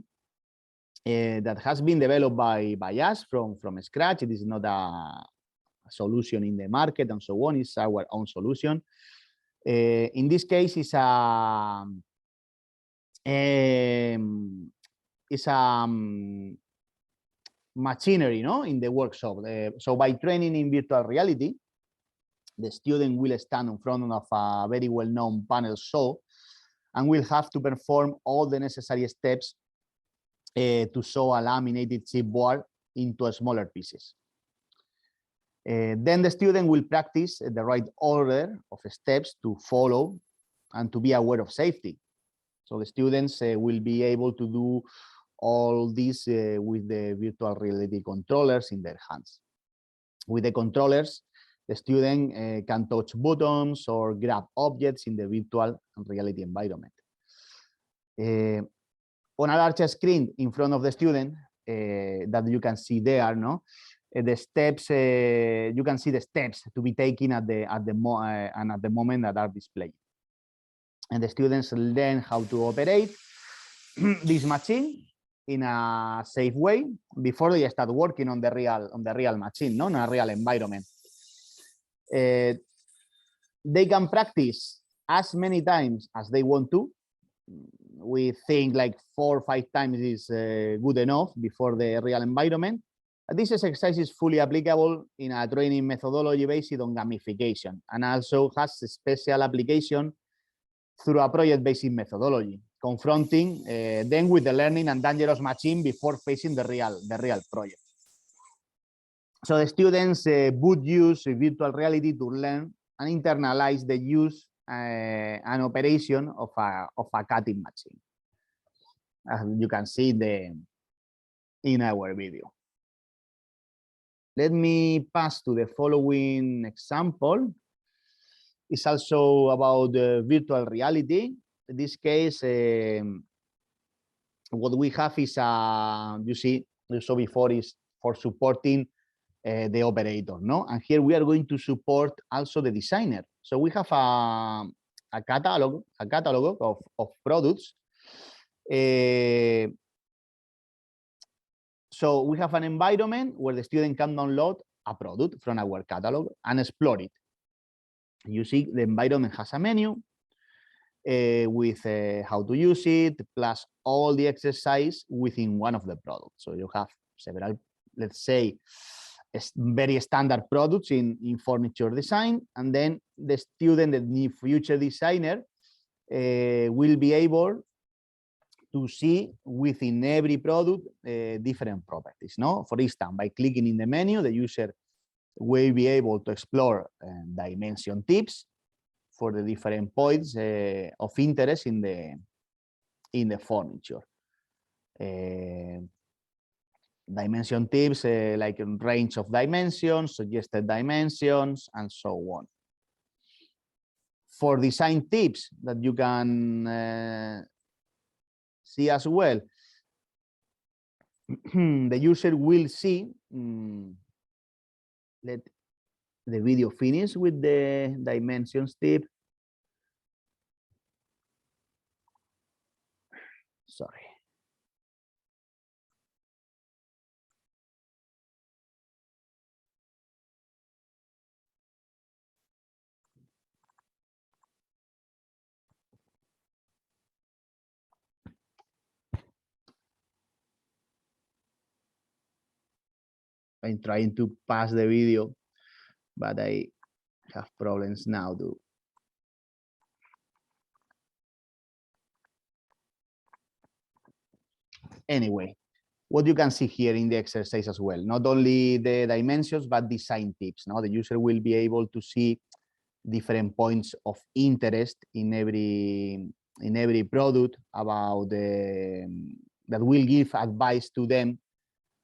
that has been developed by us from scratch. It is not a solution in the market and so on. It's our own solution. In this case, it's a machinery, no, in the workshop. So by training in virtual reality, the student will stand in front of a very well-known panel saw and will have to perform all the necessary steps to saw a laminated chipboard into smaller pieces. Then the student will practice the right order of steps to follow and to be aware of safety. So the students will be able to do all this with the virtual reality controllers in their hands. With the controllers, the student can touch buttons or grab objects in the virtual reality environment. On a larger screen in front of the student that you can see there, no, the steps you can see the steps to be taken at the moment that are displayed, and the students learn how to operate this machine in a safe way before they start working on the real machine, no, in a real environment. They can practice as many times as they want to. We think like 4 or 5 times is good enough before the real environment. This exercise is fully applicable in a training methodology based on gamification, and also has a special application through a project-based methodology, confronting them with the learning and dangerous machine before facing the real project. So the students would use virtual reality to learn and internalize the use and operation of a cutting machine, as you can see in our video. Let me pass to the following example. It's also about virtual reality. In this case, what we have is you saw before, is for supporting the operator, no? And here we are going to support also the designer. So we have a a catalog of products. So we have an environment where the student can download a product from our catalog and explore it. You see the environment has a menu with how to use it, plus all the exercise within one of the products. So you have several, let's say, very standard products in furniture design, and then the student, the future designer, will be able to see within every product different properties. No, for instance, by clicking in the menu, the user will be able to explore dimension tips for the different points of interest in the furniture. Dimension tips like a range of dimensions, suggested dimensions, and so on. For design tips that you can see as well, the user will see, let the video finish with the dimensions tip. Sorry. I'm trying to pass the video, but I have problems now too. Anyway, what you can see here in the exercise as well, not only the dimensions, but design tips. Now the user will be able to see different points of interest in every product about that will give advice to them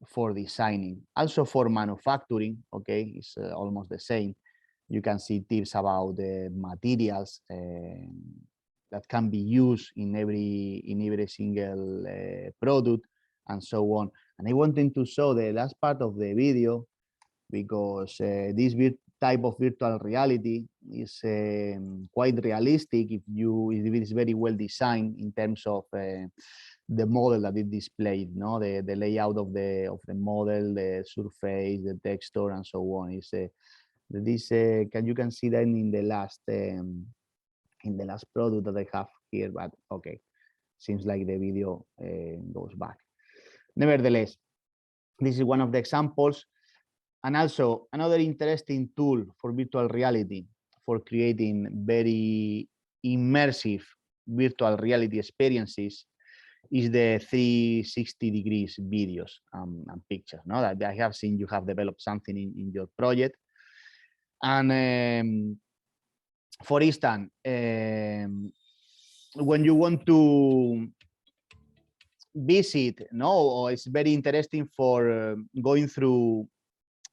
for designing. Also for manufacturing, okay, it's almost the same. You can see tips about the materials that can be used in every single product and so on. And I wanted to show the last part of the video because this type of virtual reality is quite realistic if it is very well designed in terms of the model that it displayed, no, the layout of the model, the surface, the texture, and so on. Is you can see that in the last product that I have here, but okay, seems like the video goes back. Nevertheless, this is one of the examples. And also another interesting tool for virtual reality for creating very immersive virtual reality experiences is the 360 degrees videos and pictures. No, that I have seen you have developed something in your project. And for instance, when you want to visit, no, it's very interesting for going through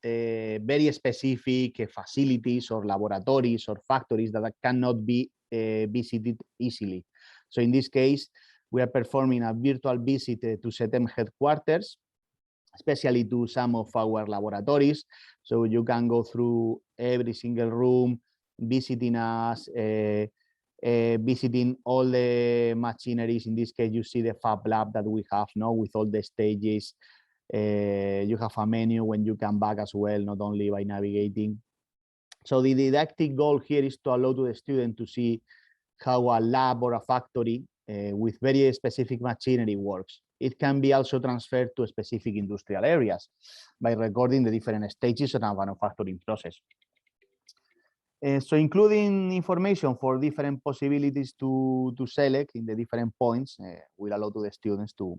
very specific facilities or laboratories or factories that cannot be visited easily. So in this case, we are performing a virtual visit to CETEM headquarters, especially to some of our laboratories. So you can go through every single room, visiting us, visiting all the machineries. In this case, you see the Fab Lab that we have now with all the stages. You have a menu when you come back as well, not only by navigating. So the didactic goal here is to allow to the student to see how a lab or a factory with very specific machinery works. It can be also transferred to specific industrial areas by recording the different stages of a manufacturing process. So including information for different possibilities to select in the different points will allow to the students to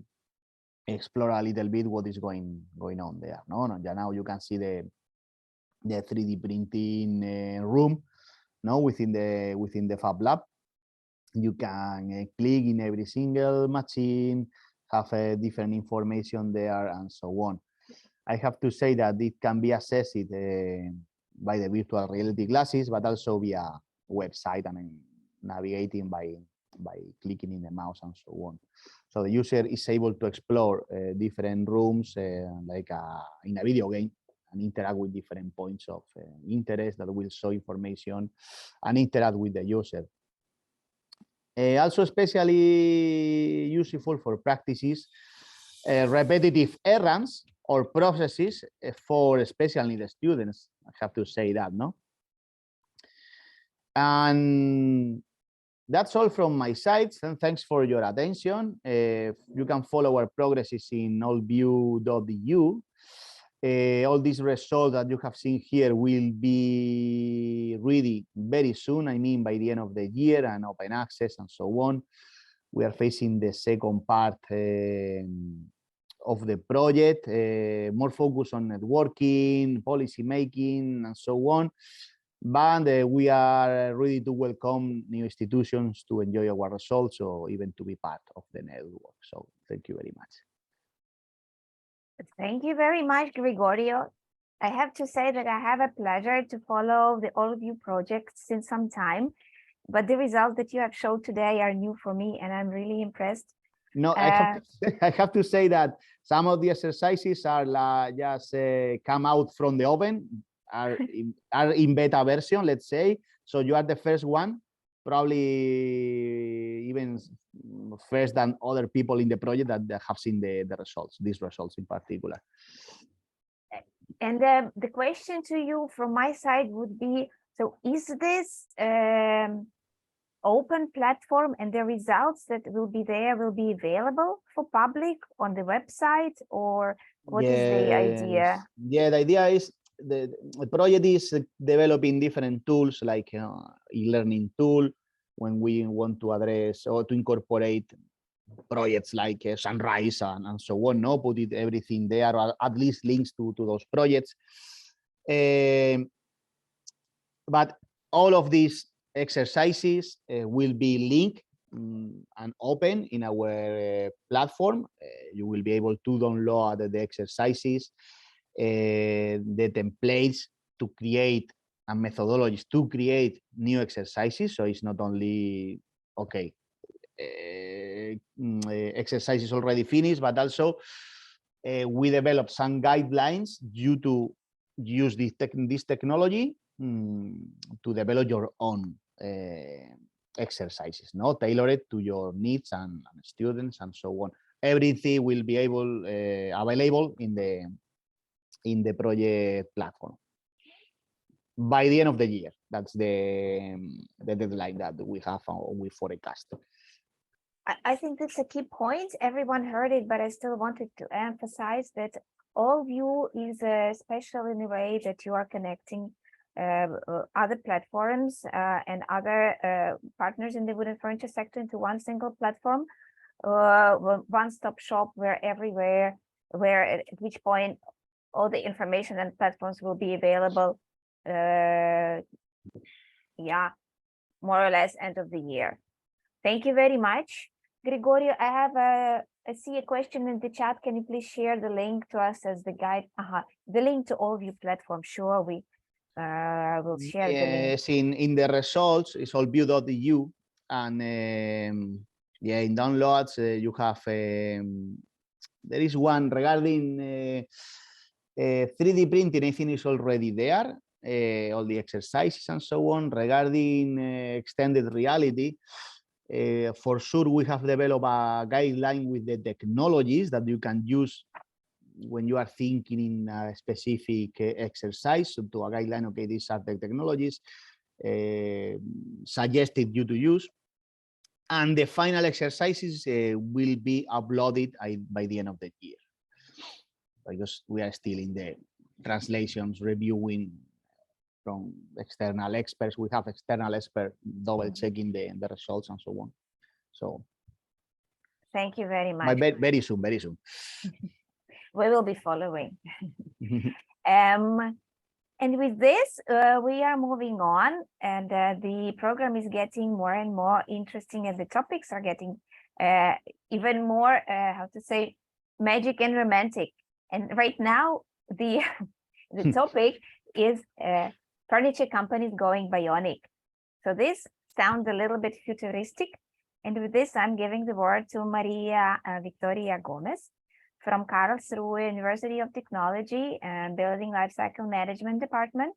explore a little bit what is going on there. No, now you can see the 3D printing room, no, within the Fab Lab. You can click in every single machine, have different information there, and so on. I have to say that it can be assessed by the virtual reality glasses, but also via website and navigating by clicking in the mouse and so on. So the user is able to explore different rooms like in a video game and interact with different points of interest that will show information and interact with the user. Also especially useful for practices, repetitive errands or processes for special needs students. I have to say that, no? And that's all from my side, and thanks for your attention. You can follow our progresses in allview.eu. All these results that you have seen here will be ready very soon. I mean, by the end of the year, and open access and so on. We are facing the second part of the project, more focus on networking, policy making, and so on. But we are ready to welcome new institutions to enjoy our results or even to be part of the network. So thank you very much. Thank you very much, Gregorio. I have to say that I have a pleasure to follow the Allview project since some time, but the results that you have showed today are new for me, and I'm really impressed. No, I have to say that some of the exercises are just come out from the oven, are in beta version, let's say. So you are the first one, probably even first than other people in the project that have seen the results, these results in particular. And the question to you from my side would be, so is this open platform, and the results that will be there will be available for public on the website, or what is the idea? Yeah, the idea is the project is developing different tools like e-learning tool when we want to address or to incorporate projects like Sunrise and so on, no, put it everything there, or at least links to those projects. But all of these exercises will be linked and open in our platform. You will be able to download the exercises, the templates to create, and methodologies to create new exercises. So it's not only, okay, exercises already finished, but also we develop some guidelines due to use this technology to develop your own exercises, no, tailored to your needs and students and so on. Everything will be available in the project platform by the end of the year. That's the deadline that we have we forecast. I think that's a key point. Everyone heard it, but I still wanted to emphasize that Allview is special in the way that you are connecting other platforms and other partners in the wood and furniture sector into one single platform, one-stop shop where everywhere, where at which point all the information and platforms will be available, yeah, more or less end of the year. Thank you very much. Gregorio, I see a question in the chat. Can you please share the link to us as the guide? The link to Allview platform. Sure, we will share the link. Yes, in the results, it's allview.eu, and yeah, in downloads you have there is one regarding 3D printing. I think is already there. All the exercises and so on. Regarding extended reality, for sure we have developed a guideline with the technologies that you can use when you are thinking in a specific exercise. So to a guideline, okay, these are the technologies suggested you to use, and the final exercises will be uploaded by the end of the year, because we are still in the translations reviewing from external experts. We have external experts double checking the results and so on. So thank you very much. Very soon. We will be following. And with this, we are moving on, and the program is getting more and more interesting, and the topics are getting even more, how to say, magic and romantic. And right now, the topic is furniture companies going bionic. So this sounds a little bit futuristic. And with this, I'm giving the word to Maria Victoria Gomez from Karlsruhe University of Technology and Building Lifecycle Management Department.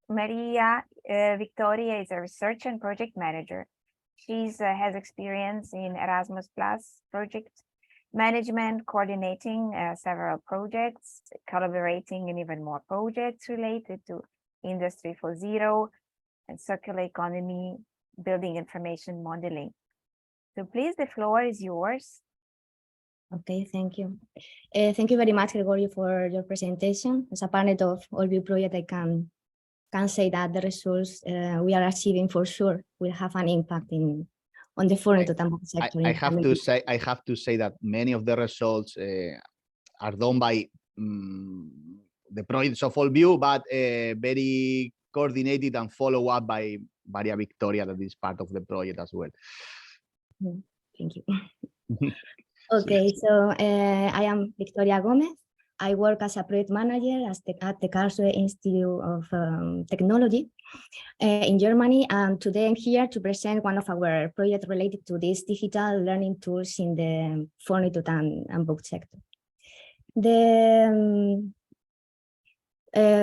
Maria Victoria is a research and project manager She's has experience in Erasmus Plus project management, coordinating several projects, collaborating in even more projects related to Industry 4.0 and circular economy, building information modeling. So please, the floor is yours. Okay, thank you. Thank you very much, Gregorio, for your presentation. As a partner of Allview project, I can say that the results we are achieving for sure will have an impact on the foreign to Tambok sector. I have to say that many of the results are done by the projects of Allview, but very coordinated and follow up by Maria Victoria, that is part of the project as well. Thank you. Okay, so I am Victoria Gomez. I work as a project manager at the Karlsruhe Institute of Technology in Germany, and today I'm here to present one of our projects related to these digital learning tools in the Fortnite and book sector. The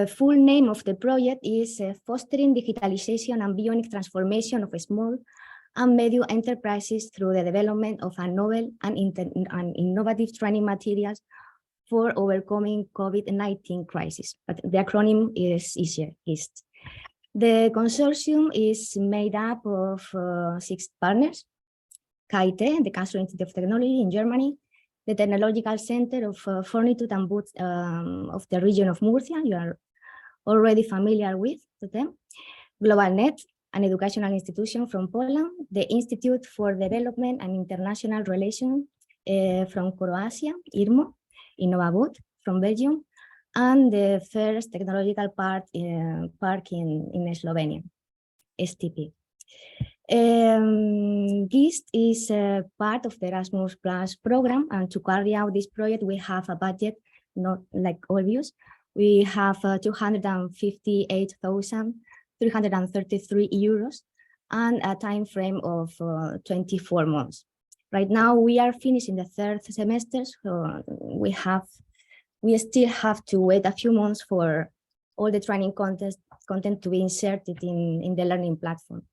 full name of the project is Fostering Digitalization and Bionic Transformation of Small and Medium Enterprises through the Development of a Novel and Innovative Training Materials for Overcoming COVID-19 Crisis. But the acronym is easier, GIST. The consortium is made up of 6 partners: KIT, the Karlsruhe Institute of Technology in Germany, the Technological Center of Fortitude and Boots of the region of Murcia, you are already familiar with them, GlobalNet, an educational institution from Poland, the Institute for Development and International Relations from Croatia, IRMO, Innovabud from Belgium, and the first technological park in Slovenia, STP. GIST is part of the Erasmus Plus program, and to carry out this project, we have a budget, not like Allview's. We have 258,333 euros and a time frame of 24 months. Right now, we are finishing the 3rd semester, so we still have to wait a few months for all the training content to be inserted in the learning platform.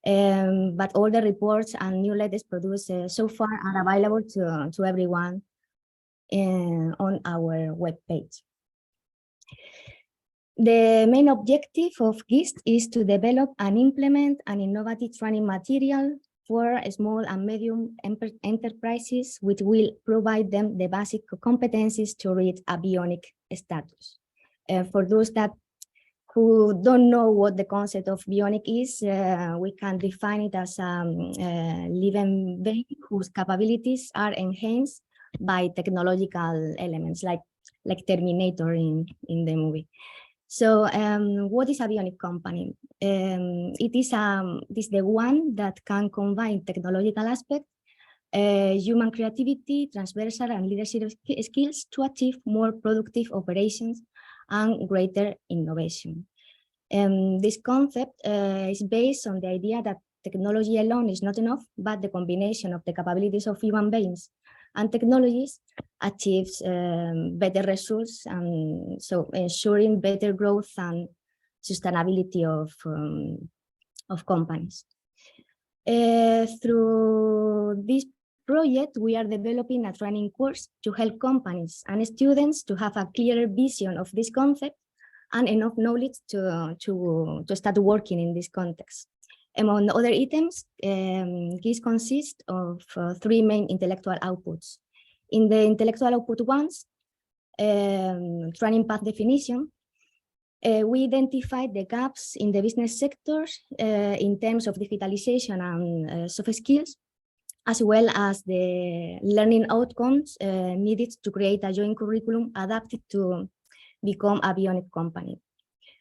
But all the reports and newsletters produced so far are available to everyone on our webpage. The main objective of GIST is to develop and implement an innovative training material for small and medium enterprises, which will provide them the basic competencies to reach a bionic status. For those who don't know what the concept of bionic is, we can define it as a living being whose capabilities are enhanced by technological elements, like Terminator in the movie. So what is a bionic company? It is the one that can combine technological aspects, human creativity, transversal and leadership skills to achieve more productive operations and greater innovation. This concept is based on the idea that technology alone is not enough, but the combination of the capabilities of human beings and technologies achieves better results, and so ensuring better growth and sustainability of companies. Through this project, we are developing a training course to help companies and students to have a clearer vision of this concept and enough knowledge to start working in this context. Among other items, this consists of 3 main intellectual outputs. In the intellectual output ones, training path definition, we identified the gaps in the business sectors in terms of digitalization and soft skills, as well as the learning outcomes needed to create a joint curriculum adapted to become a bionic company.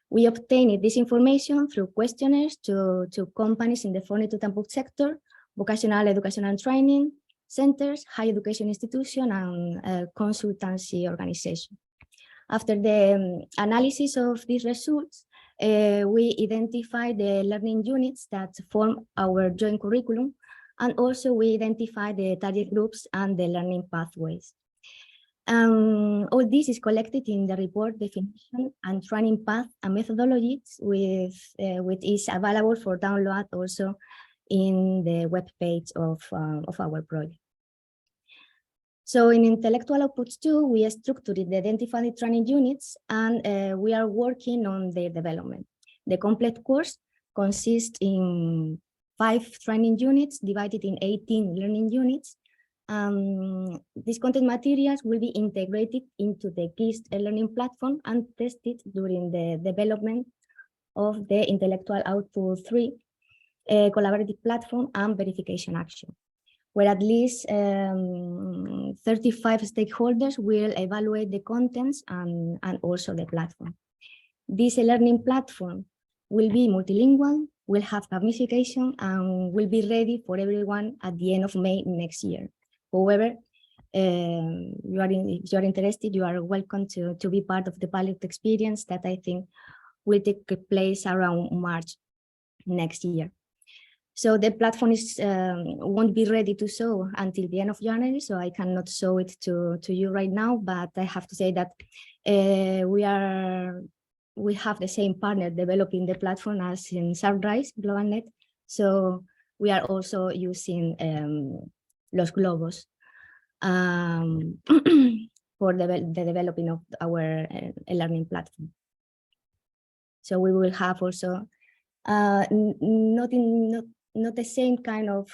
We obtained this information through questionnaires to companies in the Fortitude and book sector, vocational education and training centers, higher education institution, and consultancy organization. After the analysis of these results, we identified the learning units that form our joint curriculum, and also we identified the target groups and the learning pathways. All this is collected in the report definition and training path and methodologies, which is available for download also in the web page of our project. So in Intellectual Outputs 2, we structured the identified training units, and we are working on their development. The complete course consists in 5 training units divided in 18 learning units. These content materials will be integrated into the GIST learning platform and tested during the development of the Intellectual Output 3 collaborative platform and verification action, where at least 35 stakeholders will evaluate the contents and also the platform. This learning platform will be multilingual, will have gamification, and will be ready for everyone at the end of May next year. However, if you are interested, you are welcome to be part of the pilot experience that I think will take place around March next year. So the platform won't be ready to show until the end of January, so I cannot show it to you right now, but I have to say that we have the same partner developing the platform as in Sunrise GlobalNet, so we are also using Los Globos for the developing of our learning platform. So we will have also not the same kind of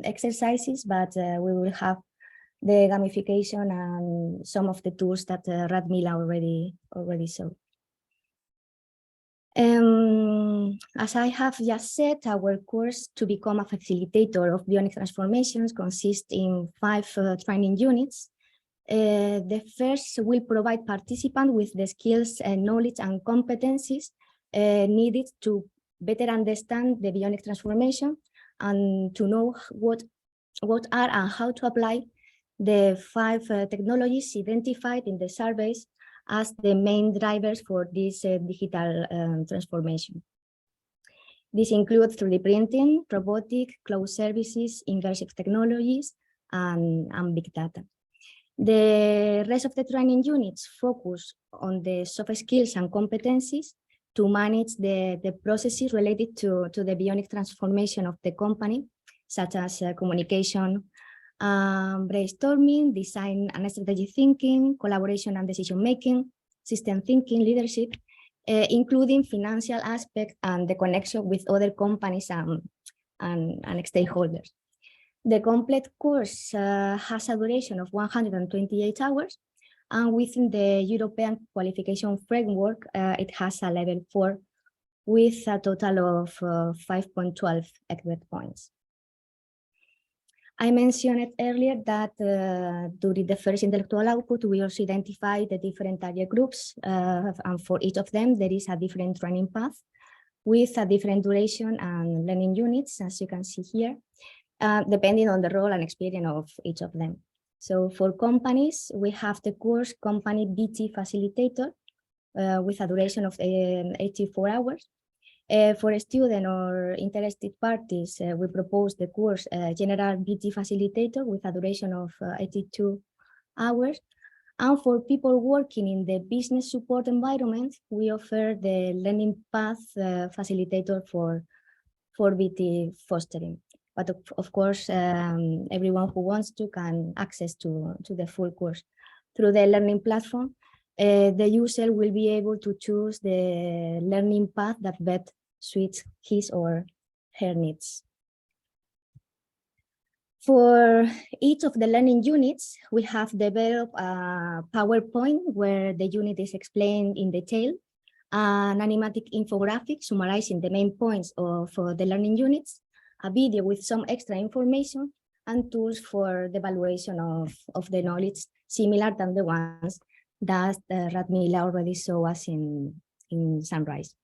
exercises, but we will have the gamification and some of the tools that Radmila already showed. As I have just said, our course to become a facilitator of bionic transformations consists in 5 training units. The first will provide participants with the skills and knowledge and competencies needed to better understand the bionic transformation and to know what are and how to apply the 5 technologies identified in the surveys as the main drivers for this digital transformation. This includes 3D printing, robotic, cloud services, immersive technologies, and big data. The rest of the training units focus on the soft skills and competencies to manage the processes related to the bionic transformation of the company, such as communication, brainstorming, design and strategy thinking, collaboration and decision making, system thinking, leadership, including financial aspect and the connection with other companies and stakeholders. The complete course has a duration of 128 hours, and within the European qualification framework, it has a level 4 with a total of 5.12 ECBET points. I mentioned earlier that during the first intellectual output, we also identified the different target groups, and for each of them, there is a different training path with a different duration and learning units, as you can see here, depending on the role and experience of each of them. So for companies, we have the course Company BT Facilitator with a duration of 84 hours. For a student or interested parties, we propose the course General BT Facilitator with a duration of 82 hours. And for people working in the business support environment, we offer the Learning Path Facilitator for BT fostering. But of course, everyone who wants to can access to the full course. Through the learning platform, the user will be able to choose the learning path that best suits his or her needs. For each of the learning units, we have developed a PowerPoint where the unit is explained in detail, an animatic infographic summarizing the main points of the learning units, a video with some extra information, and tools for the evaluation of the knowledge, similar than the ones that Radmila already showed us in Sunrise.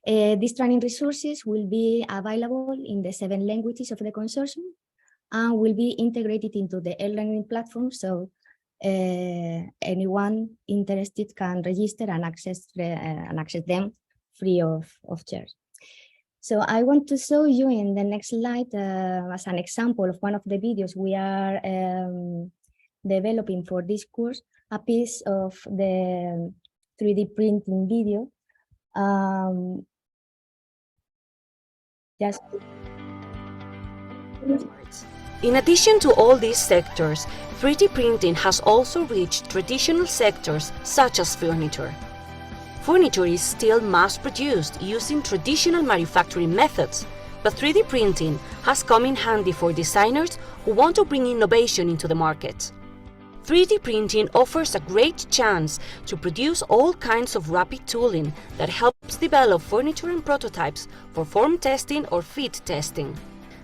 These training resources will be available in the 7 languages of the consortium and will be integrated into the e-learning platform, so anyone interested can register and access them free of charge. So I want to show you in the next slide as an example of one of the videos we are developing for this course, a piece of the 3D printing video Just In addition to all these sectors, 3D printing has also reached traditional sectors such as furniture. Furniture is still mass-produced using traditional manufacturing methods, but 3D printing has come in handy for designers who want to bring innovation into the market. 3D printing offers a great chance to produce all kinds of rapid tooling that helps develop furniture and prototypes for form testing or fit testing.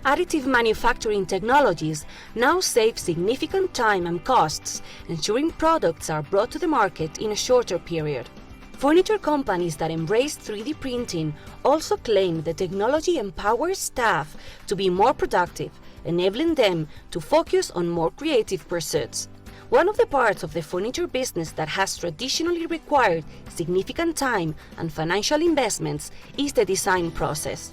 Additive manufacturing technologies now save significant time and costs, ensuring products are brought to the market in a shorter period. Furniture companies that embrace 3D printing also claim the technology empowers staff to be more productive, enabling them to focus on more creative pursuits. One of the parts of the furniture business that has traditionally required significant time and financial investments is the design process.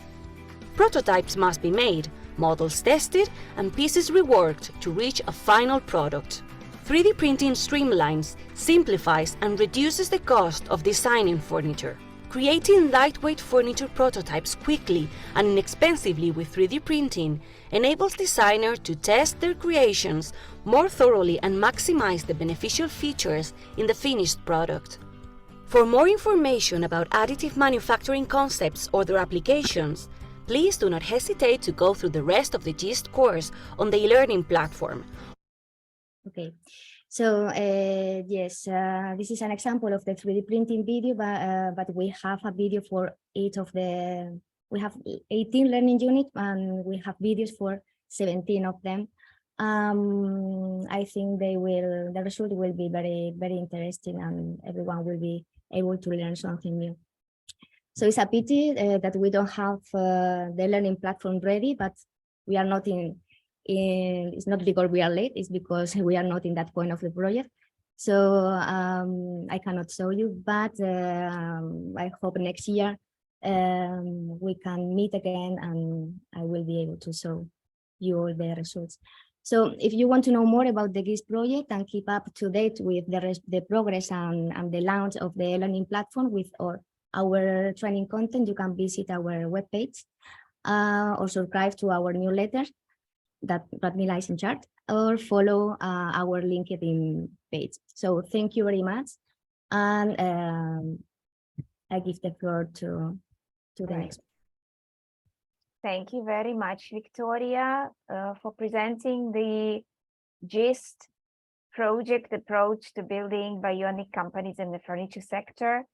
Prototypes must be made, models tested, and pieces reworked to reach a final product. 3D printing streamlines, simplifies, and reduces the cost of designing furniture. Creating lightweight furniture prototypes quickly and inexpensively with 3D printing enables designers to test their creations more thoroughly and maximize the beneficial features in the finished product. For more information about additive manufacturing concepts or their applications, please do not hesitate to go through the rest of the GIST course on the e-learning platform. okay. So yes, this is an example of the 3D printing video, but we have a video for each of the, we have 18 learning units and we have videos for 17 of them. I think the result will be very, very interesting and everyone will be able to learn something new. So it's a pity that we don't have the learning platform ready, but we are not it's not because we are late, it's because we are not in that point of the project. So I cannot show you, but I hope next year we can meet again and I will be able to show you all the results. So if you want to know more about the GIST project and keep up to date with the progress and the launch of the learning platform with our training content, you can visit our webpage or subscribe to our newsletter that Radmila is in charge, or follow our LinkedIn page. So thank you very much. And I give the floor to the next. Thank you very much, Victoria, for presenting the GIST project approach to building bionic companies in the furniture sector.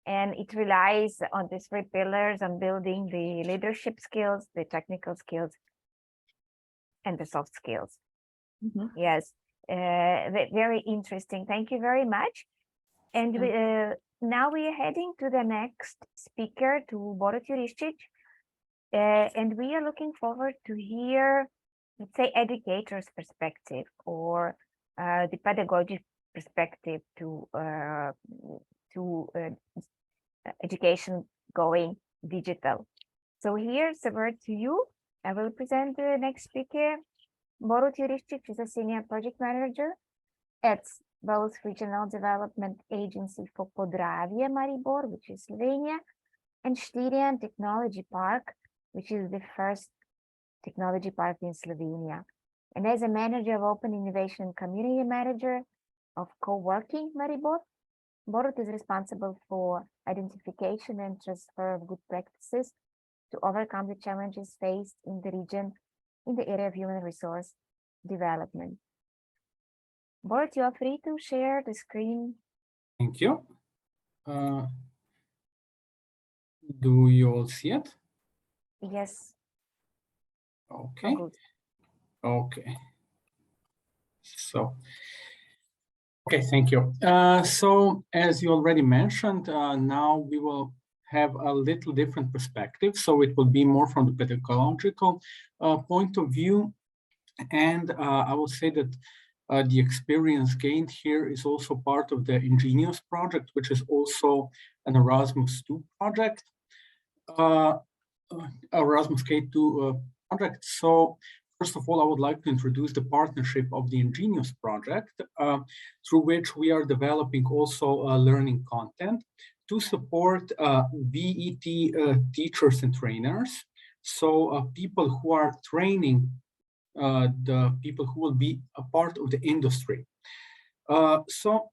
And it relies on these 3 pillars on building the leadership skills, the technical skills, and the soft skills. Mm-hmm. Yes, very interesting. Thank you very much. And now we are heading to the next speaker, to Borut Jurišić. And we are looking forward to hear, let's say, educators' perspective or the pedagogic perspective to education going digital. So here's a word to you. I will present the next speaker. Borut Jurišić is a senior project manager at both Regional Development Agency for Podravje Maribor, which is Slovenia, and Štirian Technology Park, which is the first technology park in Slovenia. And as a manager of Open Innovation and Community Manager of Co-working Maribor, Borut is responsible for identification and transfer of good practices to overcome the challenges faced in the region in the area of human resource development. Borut, you are free to share the screen. Thank you. Do you all see it? Yes. Okay. Good. Okay. So, okay, thank you. So, as you already mentioned, now we will have a little different perspective. So it will be more from the pedagogical point of view. And I will say that the experience gained here is also part of the Ingenious project, which is also an Erasmus II project, Erasmus K2 project. So first of all, I would like to introduce the partnership of the Ingenious project, through which we are developing also learning content to support VET teachers and trainers So people who are training the people who will be a part of the industry. So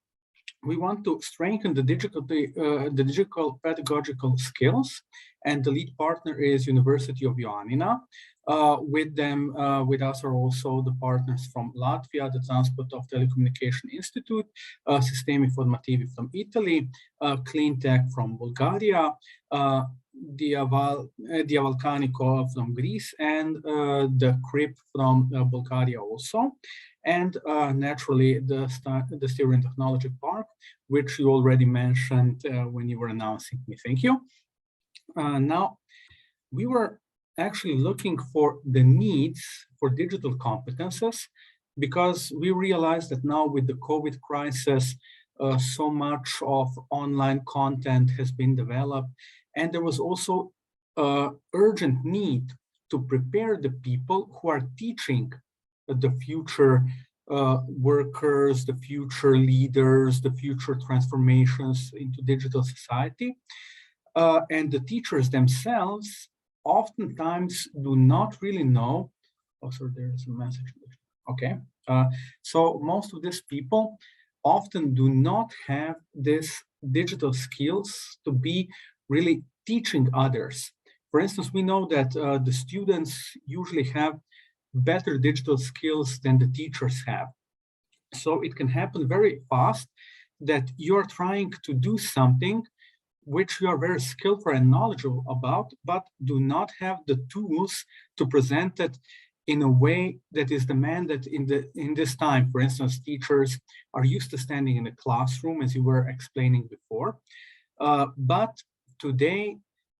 we want to strengthen the digital pedagogical skills, and the lead partner is University of Ioannina. With us are also the partners from Latvia, the Transport of Telecommunication Institute, Sistemi Formativi from Italy, Cleantech from Bulgaria, Dia Valcanico from Greece, and the CRIP from Bulgaria also. And naturally, the Styrian Technology Park, which you already mentioned when you were announcing me. Thank you. Now, we were actually looking for the needs for digital competences, because we realized that now with the COVID crisis, so much of online content has been developed, and there was also urgent need to prepare the people who are teaching the future workers, the future leaders, the future transformations into digital society. And the teachers themselves oftentimes do not really know. Oh, sorry, there is a message. Okay. So most of these people often do not have these digital skills to be really teaching others. For instance, we know that the students usually have better digital skills than the teachers have. So it can happen very fast that you're trying to do something which you are very skillful and knowledgeable about, but do not have the tools to present it in a way that is demanded in this time. For instance, teachers are used to standing in a classroom, as you were explaining before. But today,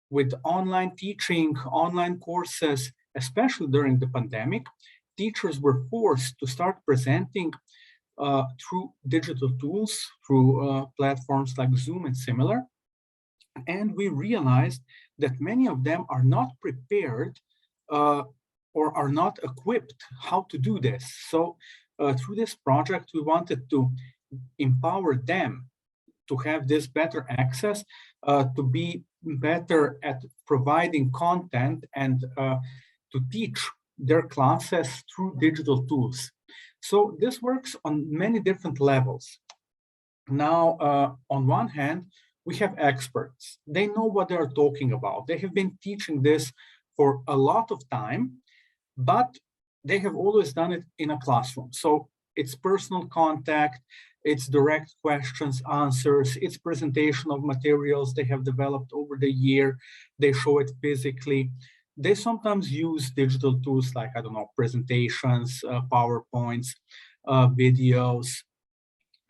with online teaching, online courses, especially during the pandemic, teachers were forced to start presenting through digital tools, through platforms like Zoom and similar. And we realized that many of them are not prepared or are not equipped how to do this. So through this project, we wanted to empower them to have this better access, to be better at providing content, and to teach their classes through digital tools. So this works on many different levels. Now, on one hand, we have experts. They know what they're talking about. They have been teaching this for a lot of time, but they have always done it in a classroom. So it's personal contact, it's direct questions, answers, it's presentation of materials they have developed over the year. They show it physically. They sometimes use digital tools like, I don't know, presentations, PowerPoints, videos.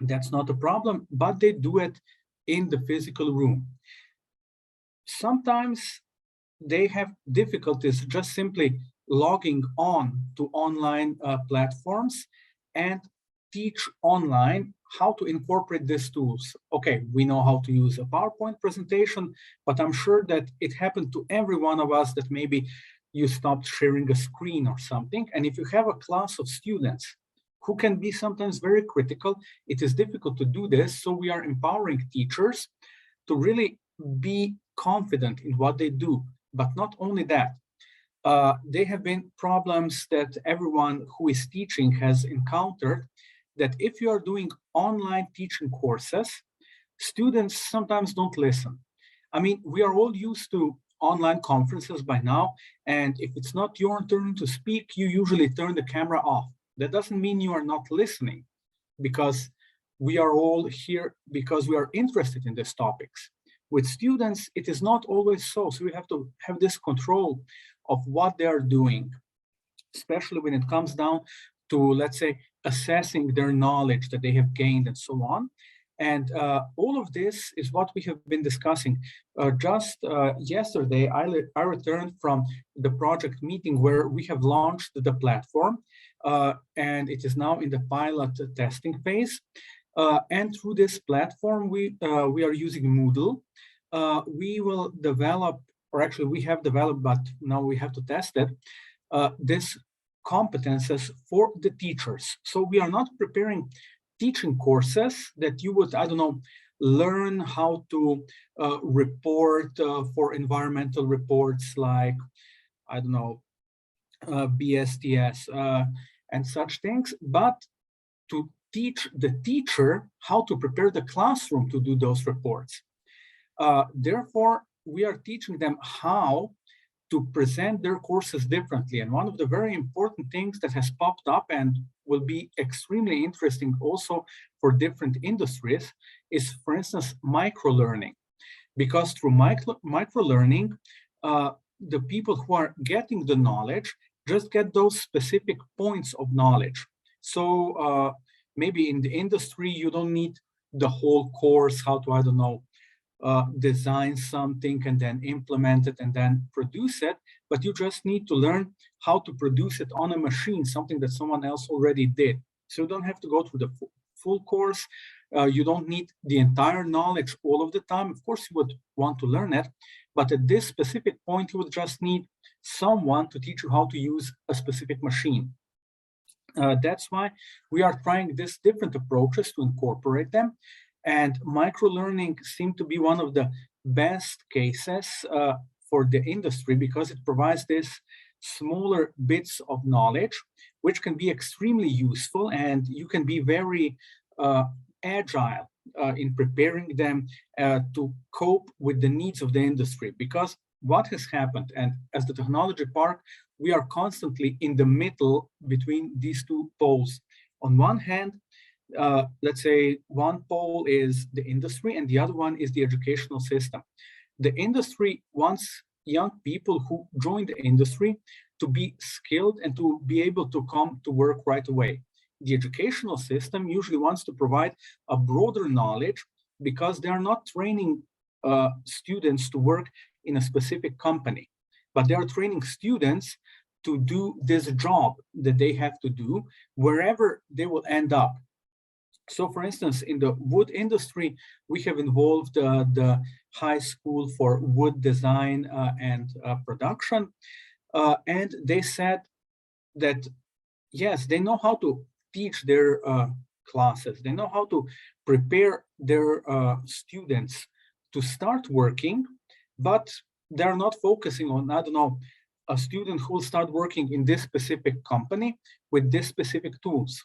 That's not a problem, but they do it in the physical room. Sometimes they have difficulties just simply logging on to online platforms and teach online how to incorporate these tools. Okay, we know how to use a PowerPoint presentation, but I'm sure that it happened to every one of us that maybe you stopped sharing a screen or something. And if you have a class of students who can be sometimes very critical, it is difficult to do this. So we are empowering teachers to really be confident in what they do. But not only that, there have been problems that everyone who is teaching has encountered, that if you are doing online teaching courses, students sometimes don't listen. I mean, we are all used to online conferences by now, and if it's not your turn to speak, you usually turn the camera off. That doesn't mean you are not listening, because we are all here because we are interested in these topics. With students, it is not always so. So we have to have this control of what they are doing, especially when it comes down to, let's say, assessing their knowledge that they have gained and so on. And all of this is what we have been discussing. Just yesterday, I returned from the project meeting where we have launched the platform, and it is now in the pilot testing phase. And through this platform, we are using Moodle. We will develop, or actually we have developed, but now we have to test it, this competences for the teachers. So we are not preparing teaching courses that you would, I don't know, learn how to report for environmental reports like, I don't know, BSTS and such things, but to teach the teacher how to prepare the classroom to do those reports. Therefore, we are teaching them how to present their courses differently. And one of the very important things that has popped up and will be extremely interesting also for different industries is, for instance, microlearning. Because through microlearning, the people who are getting the knowledge just get those specific points of knowledge. So maybe in the industry, you don't need the whole course, how to, I don't know, design something and then implement it and then produce it, but you just need to learn how to produce it on a machine, something that someone else already did. So you don't have to go through the full course. You don't need the entire knowledge all of the time. Of course, you would want to learn it, but at this specific point, you would just need someone to teach you how to use a specific machine. That's why we are trying these different approaches to incorporate them. And microlearning seemed to be one of the best cases for the industry because it provides these smaller bits of knowledge, which can be extremely useful, and you can be very agile in preparing them to cope with the needs of the industry. Because what has happened, and as the technology park, we are constantly in the middle between these two poles. On one hand, let's say one pole is the industry and the other one is the educational system. The industry wants young people who join the industry to be skilled and to be able to come to work right away. The educational system usually wants to provide a broader knowledge because they are not training students to work in a specific company, but they are training students to do this job that they have to do wherever they will end up. So, for instance, in the wood industry, we have involved the high school for wood design and production. And they said that, yes, they know how to teach their classes. They know how to prepare their students to start working, but they're not focusing on, I don't know, a student who will start working in this specific company with this specific tools,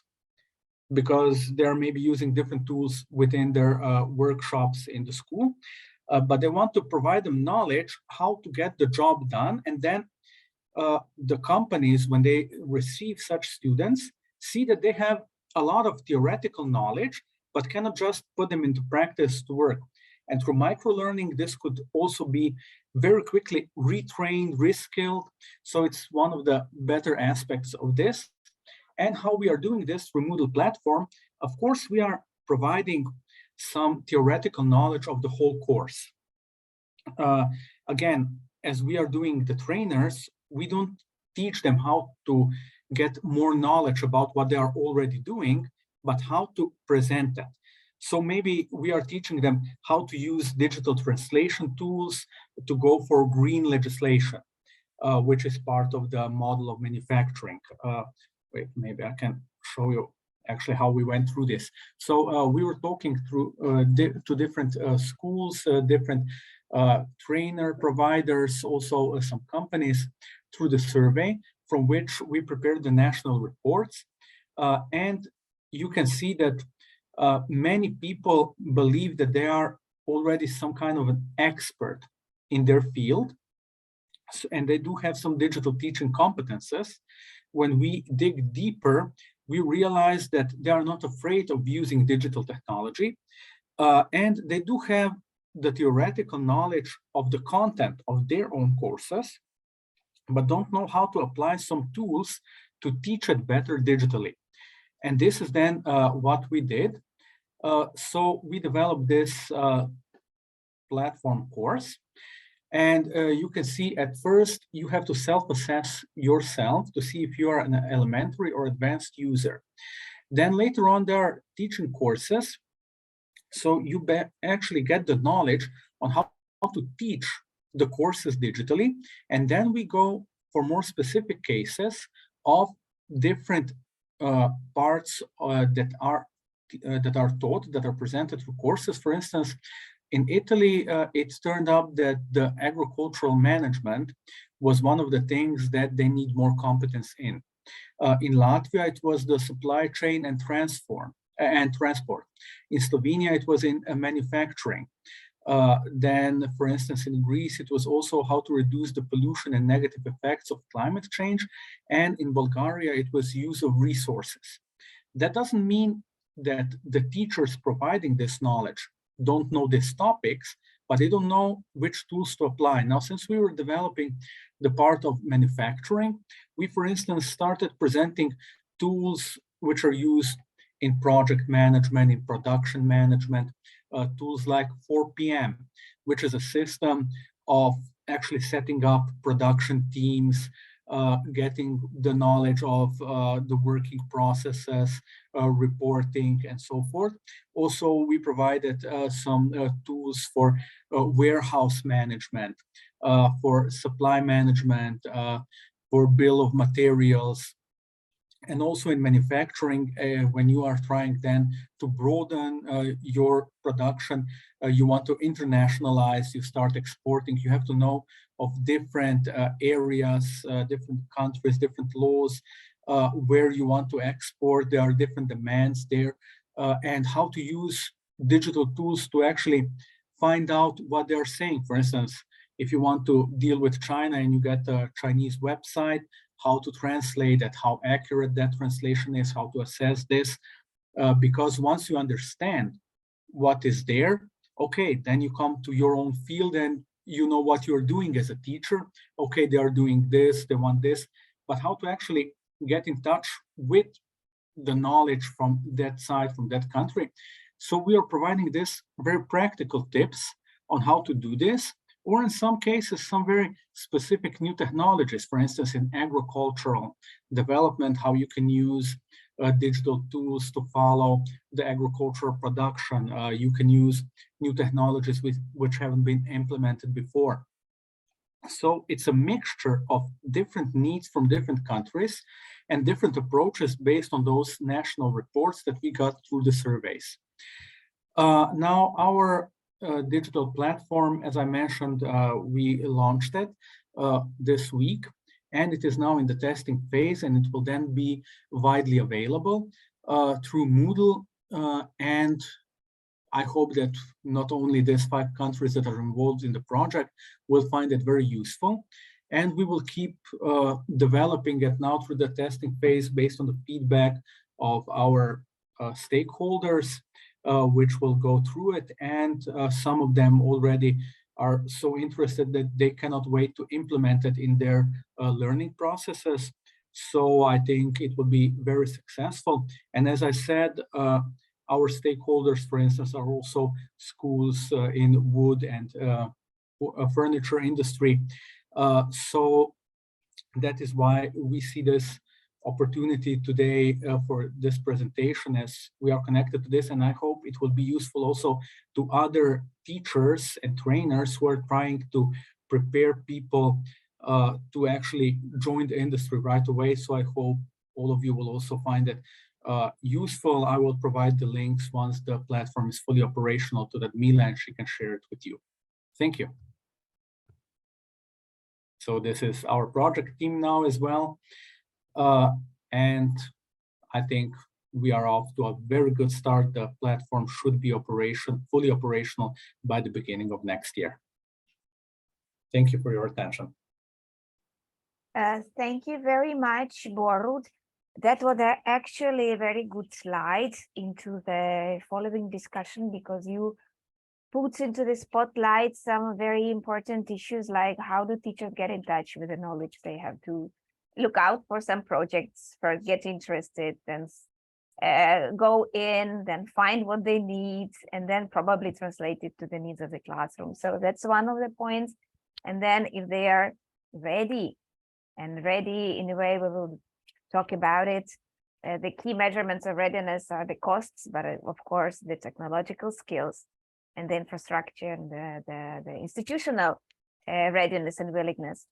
because they're maybe using different tools within their workshops in the school, but they want to provide them knowledge how to get the job done. And then the companies, when they receive such students, see that they have a lot of theoretical knowledge, but cannot just put them into practice to work. And through microlearning, this could also be very quickly retrained, reskilled. So it's one of the better aspects of this. And how we are doing this through Moodle platform, of course, we are providing some theoretical knowledge of the whole course. Again, as we are doing the trainers, we don't teach them how to get more knowledge about what they are already doing, but how to present that. So maybe we are teaching them how to use digital translation tools to go for green legislation, which is part of the model of manufacturing. Wait, maybe I can show you actually how we went through this. So we were talking through to different schools, different trainer providers, also some companies through the survey from which we prepared the national reports. And you can see that many people believe that they are already some kind of an expert in their field, and they do have some digital teaching competences. When we dig deeper, we realize that they are not afraid of using digital technology, and they do have the theoretical knowledge of the content of their own courses, but don't know how to apply some tools to teach it better digitally. And this is then what we did. So we developed this platform course. And you can see at first, you have to self-assess yourself to see if you are an elementary or advanced user. Then later on, there are teaching courses. So you actually get the knowledge on how to teach the courses digitally. And then we go for more specific cases of different parts that are taught, that are presented through courses. For instance, in Italy, it's turned out that the agricultural management was one of the things that they need more competence in. In Latvia, it was the supply chain and transport. In Slovenia, it was in manufacturing. Then, for instance, in Greece, it was also how to reduce the pollution and negative effects of climate change. And in Bulgaria, it was use of resources. That doesn't mean that the teachers providing this knowledge don't know these topics, but they don't know which tools to apply. Now, since we were developing the part of manufacturing, we, for instance, started presenting tools which are used in project management, in production management, tools like 4PM, which is a system of actually setting up production teams, getting the knowledge of the working processes, reporting, and so forth. Also, we provided some tools for warehouse management, for supply management, for bill of materials, and also in manufacturing, when you are trying then to broaden your production, you want to internationalize, you start exporting, you have to know of different areas, different countries, different laws, where you want to export. There are different demands there, and how to use digital tools to actually find out what they're saying. For instance, if you want to deal with China and you get a Chinese website, how to translate it, how accurate that translation is, how to assess this, because once you understand what is there, okay, then you come to your own field and you know what you're doing as a teacher. Okay, they are doing this, they want this, but how to actually get in touch with the knowledge from that side, from that country. So we are providing this very practical tips on how to do this, or in some cases, some very specific new technologies. For instance, in agricultural development, how you can use digital tools to follow the agricultural production. You can use new technologies which haven't been implemented before. So it's a mixture of different needs from different countries and different approaches based on those national reports that we got through the surveys. Now, our digital platform, as I mentioned, we launched it this week, and it is now in the testing phase, and it will then be widely available through Moodle. And I hope that not only these 5 countries that are involved in the project will find it very useful, and we will keep developing it now through the testing phase based on the feedback of our stakeholders, which will go through it, and some of them already are so interested that they cannot wait to implement it in their learning processes. So I think it will be very successful. And as I said, our stakeholders, for instance, are also schools in wood and furniture industry. So that is why we see this opportunity today for this presentation, as we are connected to this, and I hope it will be useful also to other teachers and trainers who are trying to prepare people to actually join the industry right away. So I hope all of you will also find it useful. I will provide the links once the platform is fully operational to Radmila, and she can share it with you. Thank you. So this is our project team now as well. And I think we are off to a very good start. The platform should be fully operational by the beginning of next year. Thank you for your attention. Thank you very much, Borut. That was actually a very good slide into the following discussion, because you put into the spotlight some very important issues, like how do teachers get in touch with the knowledge they have to look out for some projects, first get interested, then go in, then find what they need, and then probably translate it to the needs of the classroom. So that's one of the points. And then if they are ready in a way, we will talk about it. The key measurements of readiness are the costs, but of course the technological skills and the infrastructure and the institutional readiness and willingness.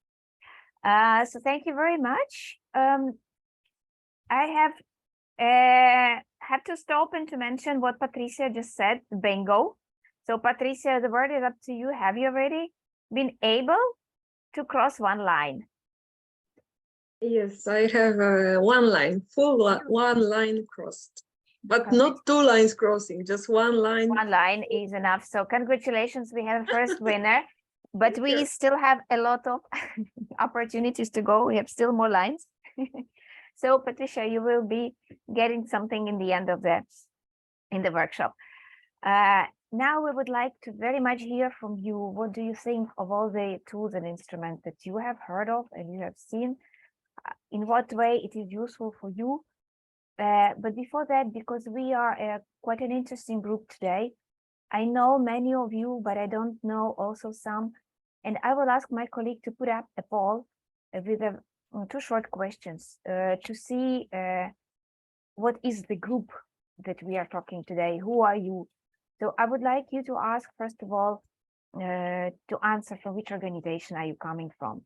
So thank you very much. I have to stop and to mention what Patricia just said, bingo. So Patricia, the word is up to you. Have you already been able to cross one line? Yes, I have one line, one line crossed, but Okay. not two lines crossing, just one line. One line is enough. So congratulations, we have a first winner, but Thank we you. still have a lot of opportunities to go. We have still more lines. So Patricia, you will be getting something in the end of the workshop. Now we would like to very much hear from you. What do you think of all the tools and instruments that you have heard of and you have seen? In what way it is useful for you? But before that, because we are quite an interesting group today, I know many of you, but I don't know also some. And I will ask my colleague to put up a poll with two short questions to see what is the group that we are talking today? Who are you? So I would like you to ask, first of all, to answer from which organization are you coming from?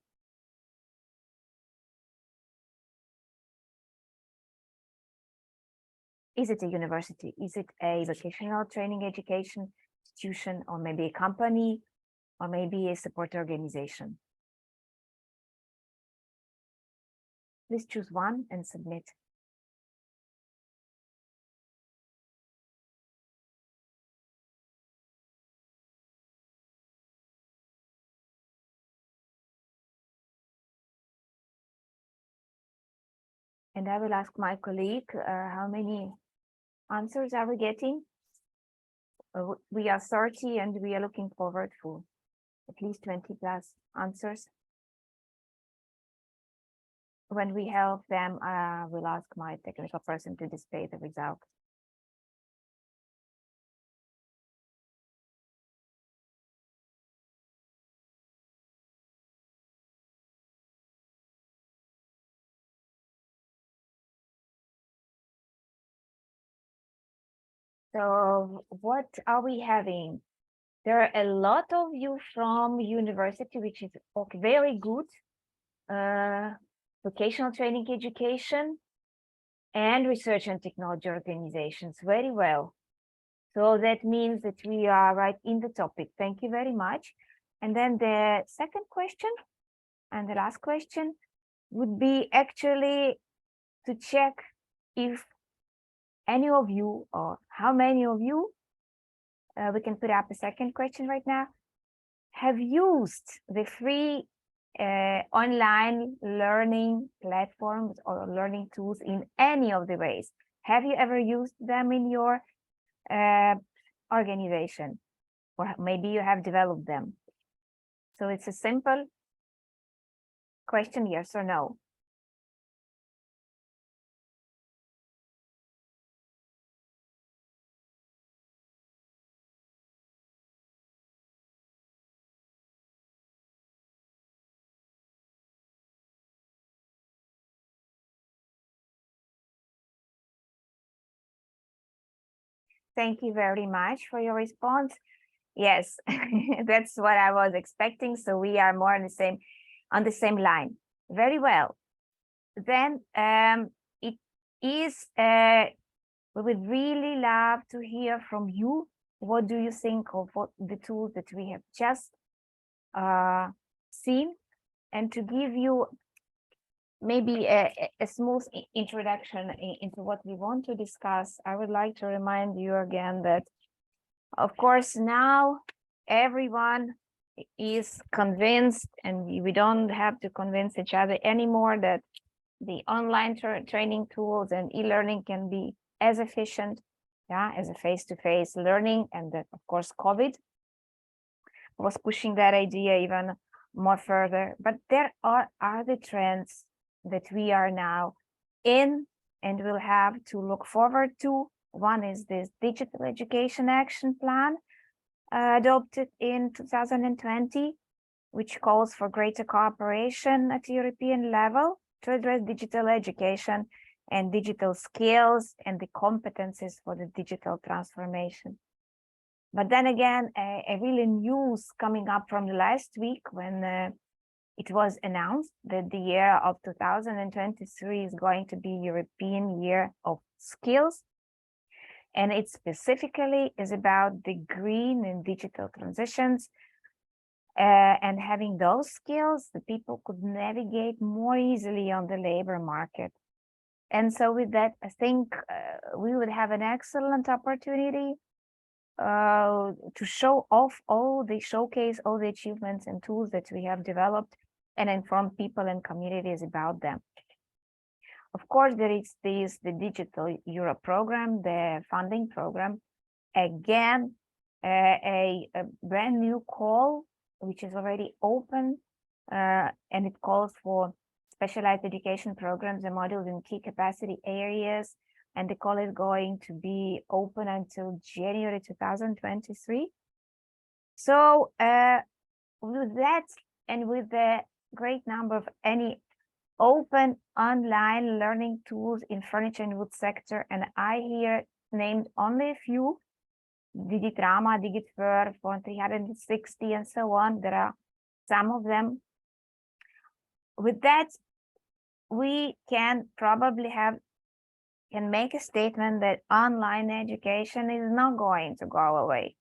Is it a university? Is it a vocational training education institution, or maybe a company, or maybe a support organization? Please choose one and submit. And I will ask my colleague, how many answers are we getting? We are 30 and we are looking forward for at least 20 plus answers. When we help them, I will ask my technical person to display the result. So what are we having? There are a lot of you from university, which is okay, very good. Vocational training education and research and technology organizations, very well. So that means that we are right in the topic. Thank you very much. And then the second question and the last question would be actually to check if any of you, or how many of you, we can put up a second question right now, have used the free online learning platforms or learning tools in any of the ways. Have you ever used them in your organization? Or maybe you have developed them. So it's a simple question, yes or no. Thank you very much for your response. Yes, that's what I was expecting. So we are more on the same line. Very well. Then it is, we would really love to hear from you. What do you think of what the tools that we have just seen? And to give you maybe a smooth introduction into what we want to discuss, I would like to remind you again that, of course, now everyone is convinced, and we don't have to convince each other anymore, that the online training tools and e-learning can be as efficient, as a face-to-face learning, and that, of course, COVID was pushing that idea even more further. But there are other trends that we are now in and will have to look forward to. One is this Digital Education Action Plan adopted in 2020, which calls for greater cooperation at the European level to address digital education and digital skills and the competencies for the digital transformation. But then again, a really news coming up from the last week when it was announced that the year of 2023 is going to be European Year of Skills. And it specifically is about the green and digital transitions. And having those skills, the people could navigate more easily on the labor market. And so with that, I think we would have an excellent opportunity to show off showcase all the achievements and tools that we have developed and inform people and communities about them. Of course, there is the Digital Europe program, the funding program. Again, a brand new call, which is already open, and it calls for specialized education programs and modules in key capacity areas. And the call is going to be open until January 2023. So with that, and with the great number of any open online learning tools in furniture and wood sector, and I here named only a few, Digitrama, Digitfur, Font 360, and so on. There are some of them. With that, we can probably make a statement that online education is not going to go away.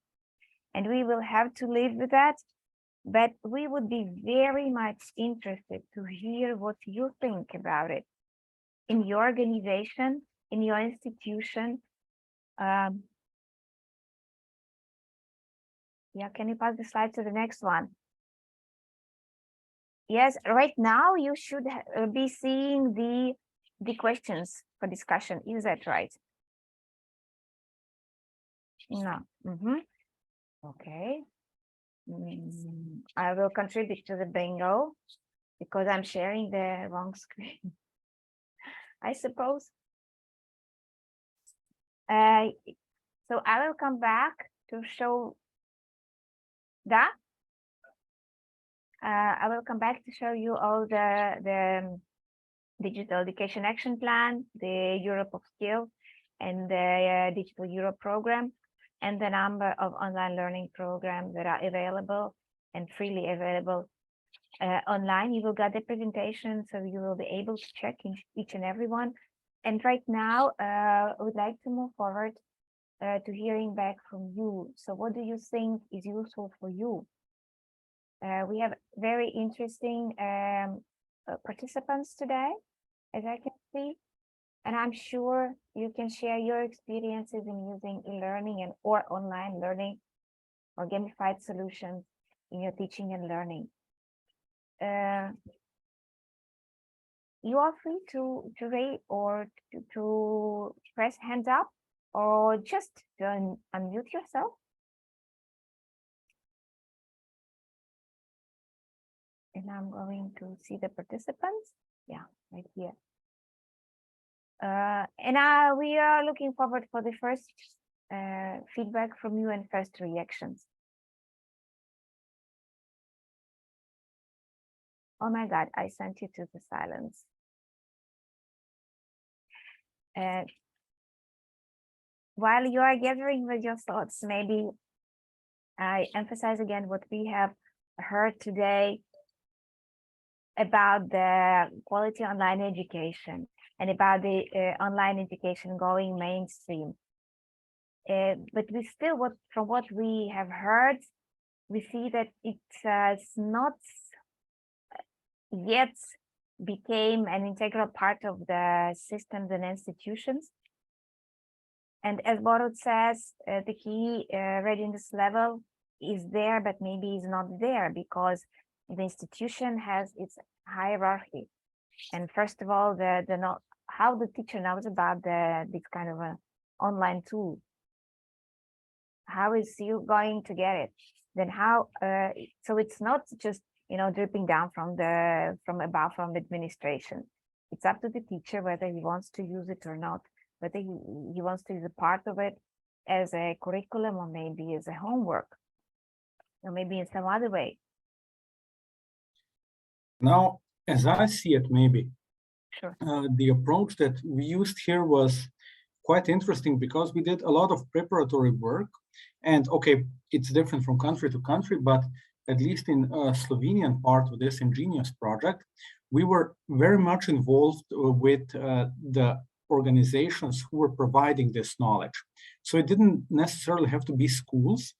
And we will have to live with that. But we would be very much interested to hear what you think about it in your organization, in your institution. Yeah, can you pass the slide to the next one? Yes, right now you should be seeing the questions for discussion. Is that right? No. Okay. I will contribute to the bingo because I'm sharing the wrong screen, I suppose. So I will come back to show that. I will come back to show you all the Digital Education Action Plan, the Europe of Skills, and the Digital Europe program, and the number of online learning programs that are available and freely available online. You will get the presentation, so you will be able to check each and every one. And right now, I would like to move forward to hearing back from you. So what do you think is useful for you? We have very interesting participants today, as I can see, and I'm sure you can share your experiences in using e-learning and or online learning or gamified solutions in your teaching and learning. You are free to rate or to press hands up or just to unmute yourself. And I'm going to see the participants. Yeah, right here. And we are looking forward for the first feedback from you and first reactions. Oh my God, I sent you to the silence. While you are gathering with your thoughts, maybe I emphasize again what we have heard today about the quality online education and about the online education going mainstream. But we still, from what we have heard, we see that it's not yet became an integral part of the systems and institutions. And as Borut says, the key readiness level is there, but maybe is not there because the institution has its hierarchy. And first of all, how the teacher knows about this kind of an online tool. How is you going to get it? Then how? So it's not just dripping down from above from the administration. It's up to the teacher whether he wants to use it or not, whether he wants to use a part of it as a curriculum or maybe as a homework, or maybe in some other way. Now, as I see it, maybe Sure. The approach that we used here was quite interesting because we did a lot of preparatory work. And okay, it's different from country to country, but at least in Slovenian part of this Ingenious project, we were very much involved with the organizations who were providing this knowledge. So it didn't necessarily have to be schools,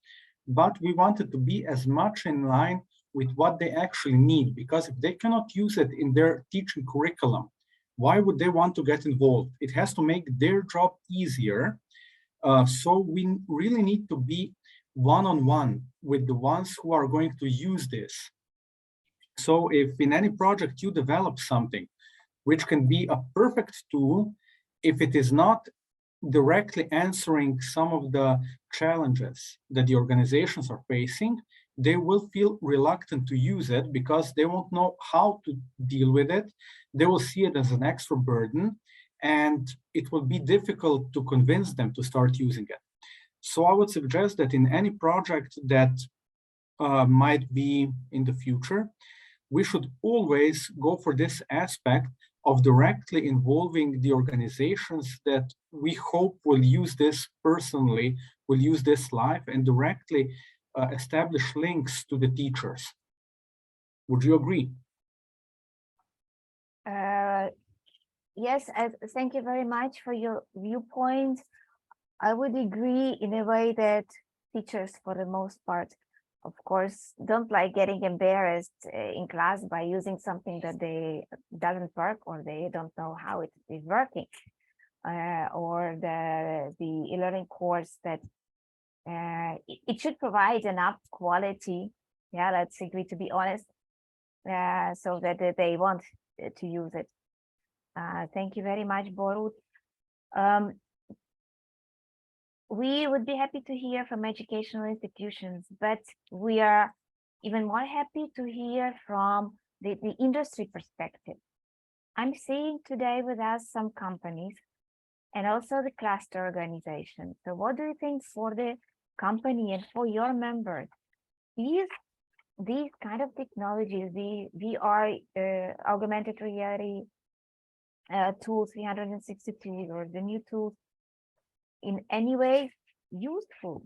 but we wanted to be as much in line with what they actually need, because if they cannot use it in their teaching curriculum, why would they want to get involved? It has to make their job easier. So we really need to be one-on-one with the ones who are going to use this. So if in any project you develop something which can be a perfect tool, if it is not directly answering some of the challenges that the organizations are facing, they will feel reluctant to use it because they won't know how to deal with it. They will see it as an extra burden, and it will be difficult to convince them to start using it. So I would suggest that in any project that might be in the future, we should always go for this aspect of directly involving the organizations that we hope will use this personally, will use this live, and directly establish links to the teachers. Would you agree? Yes, thank you very much for your viewpoint. I would agree in a way that teachers, for the most part, of course, don't like getting embarrassed in class by using something that they doesn't work, or they don't know how it is working, or the e-learning course that it should provide enough quality. Yeah, let's agree, to be honest, so that they want to use it. Thank you very much, Borut. We would be happy to hear from educational institutions, but we are even more happy to hear from the industry perspective. I'm seeing today with us some companies and also the cluster organization. So what do you think for the company and for your members? These kind of technologies, the VR, augmented reality tools, 360 tools, or the new tools, in any way useful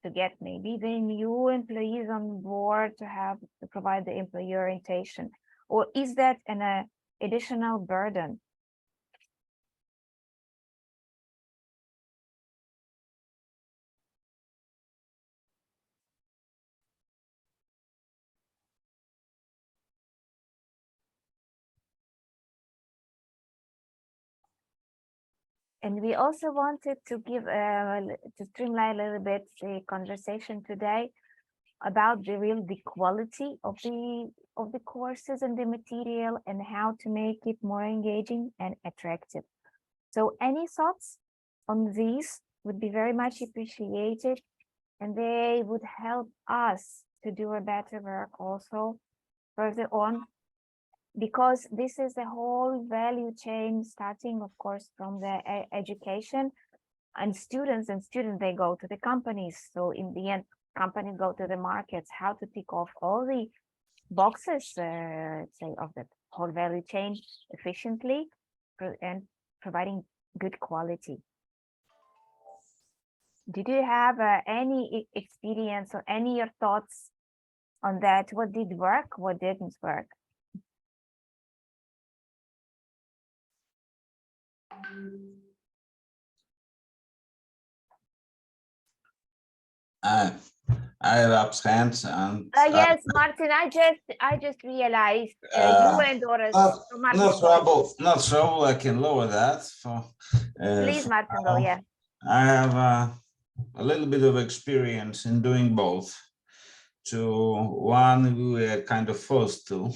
to get maybe the new employees on board to provide the employee orientation, or is that an additional burden? And we also wanted to give to streamline a little bit the conversation today about the quality of the courses and the material, and how to make it more engaging and attractive. So any thoughts on these would be very much appreciated, and they would help us to do a better work also further on, because this is the whole value chain, starting of course from the education and students, they go to the companies. So in the end, companies go to the markets. How to tick off all the boxes, say, of the whole value chain efficiently and providing good quality. Did you have any experience or any your thoughts on that? What did work? What didn't work? I have ups hands and Yes, Martin, I just realized you and Doris. Martin, no trouble. I can lower that for please, Martin, go. Yeah, I have a little bit of experience in doing both. One, we were kind of forced to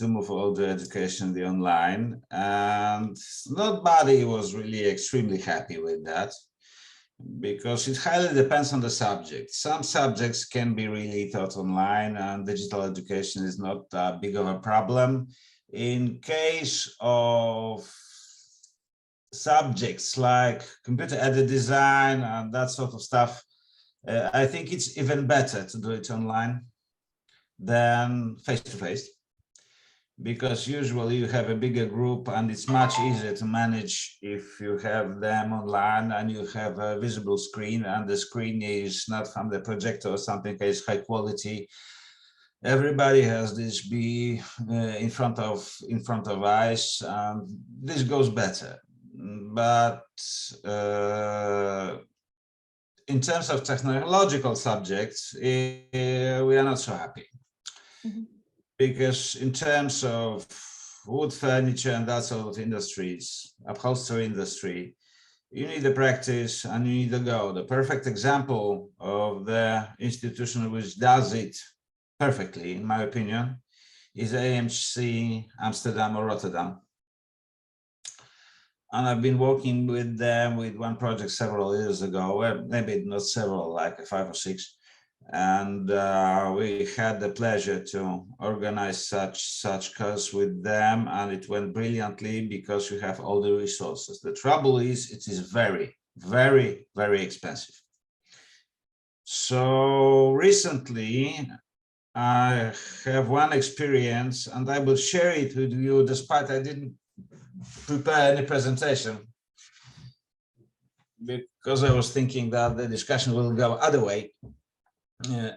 move all the education the online, and nobody was really extremely happy with that, because it highly depends on the subject. Some subjects can be really taught online, and digital education is not big of a problem. In case of subjects like computer-aided design and that sort of stuff, I think it's even better to do it online than face-to-face, because usually you have a bigger group and it's much easier to manage if you have them online and you have a visible screen, and the screen is not from the projector or something, it's high quality. Everybody has this in front of eyes, and this goes better. But in terms of technological subjects, we are not so happy. Mhm. Because in terms of wood furniture and that sort of industries, upholstery industry, you need the practice and you need the go. The perfect example of the institution which does it perfectly, in my opinion, is AMC Amsterdam or Rotterdam. And I've been working with them with one project several years ago, well, maybe not several, like 5 or 6. And we had the pleasure to organize such course with them, and it went brilliantly because you have all the resources. The trouble is, it is very, very, very expensive. So recently, I have one experience, and I will share it with you, despite I didn't prepare any presentation, because I was thinking that the discussion will go other way.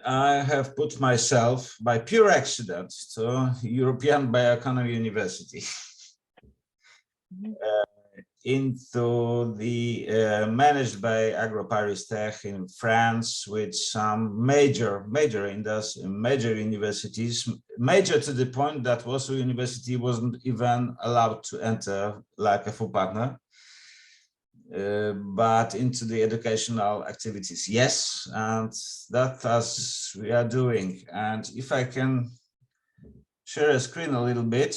I have put myself by pure accident to European Bioeconomy University into the managed by AgroParisTech in France, with some major universities, major to the point that Warsaw University wasn't even allowed to enter like a full partner. But into the educational activities, yes, and that as we are doing. And if I can share a screen a little bit.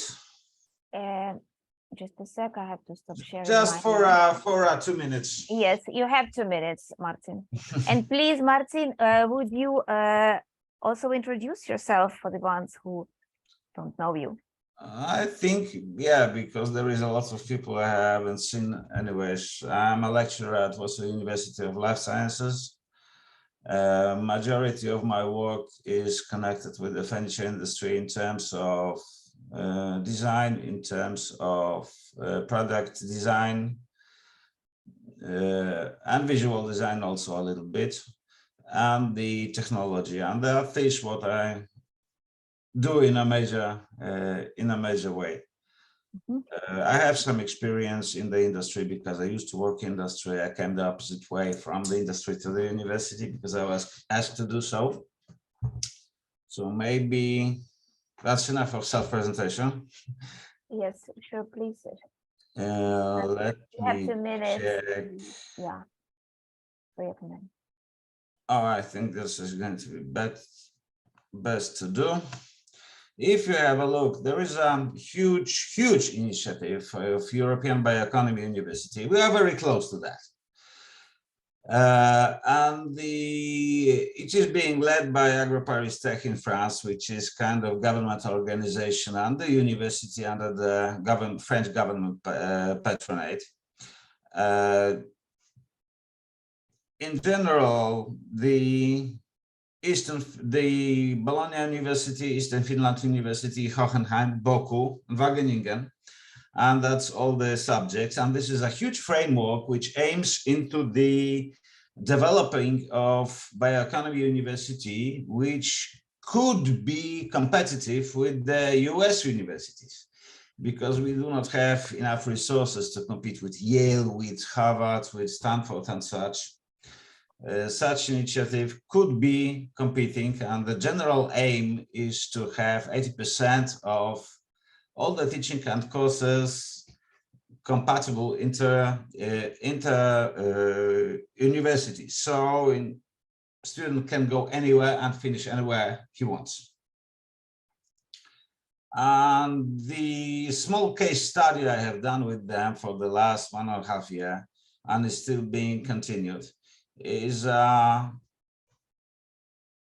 Just a sec, I have to stop sharing. Just my mic. for 2 minutes. Yes, you have 2 minutes, Martin. And please, Martin, would you also introduce yourself for the ones who don't know you? I think, yeah, because there is a lot of people I haven't seen anyways. I'm a lecturer at Warsaw University of Life Sciences. Majority of my work is connected with the furniture industry in terms of design, in terms of product design, and visual design also a little bit, and the technology. And that is what I do in a major way. I have some experience in the industry because I used to work in industry. I came the opposite way from the industry to the university because I was asked to do so. So maybe that's enough of self-presentation. Yes, sure, please. Let You have me 2 minutes. check. Yeah. For your comment. Oh, I think this is going to be best to do. If you have a look, there is a huge initiative of European Bioeconomy University. We are very close to that. And it is being led by AgroParisTech in France, which is kind of governmental organization and the university under the French government patronate. In general, the Bologna University, Eastern Finland University, Hohenheim, Boku, Wageningen, and that's all the subjects. And this is a huge framework which aims into the developing of Bioeconomy University, which could be competitive with the US universities, because we do not have enough resources to compete with Yale, with Harvard, with Stanford and such. Such initiative could be competing, and the general aim is to have 80% of all the teaching and courses compatible inter universities. So student can go anywhere and finish anywhere he wants. And the small case study I have done with them for the last 1.5 years, and is still being continued, is a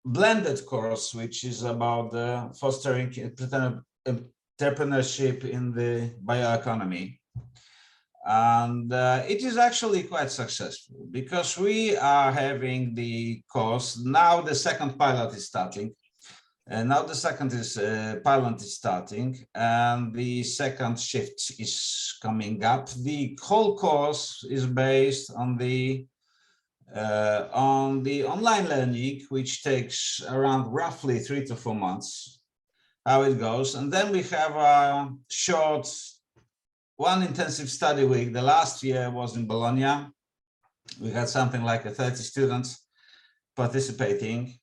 blended course, which is about fostering entrepreneurship in the bioeconomy. And it is actually quite successful because we are having the course. Now the second pilot is starting. And now the second pilot is starting, and the second shift is coming up. The whole course is based on the online learning, which takes around roughly 3 to 4 months, how it goes. And then we have a short one intensive study week. The last year was in Bologna. We had something like 30 students participating.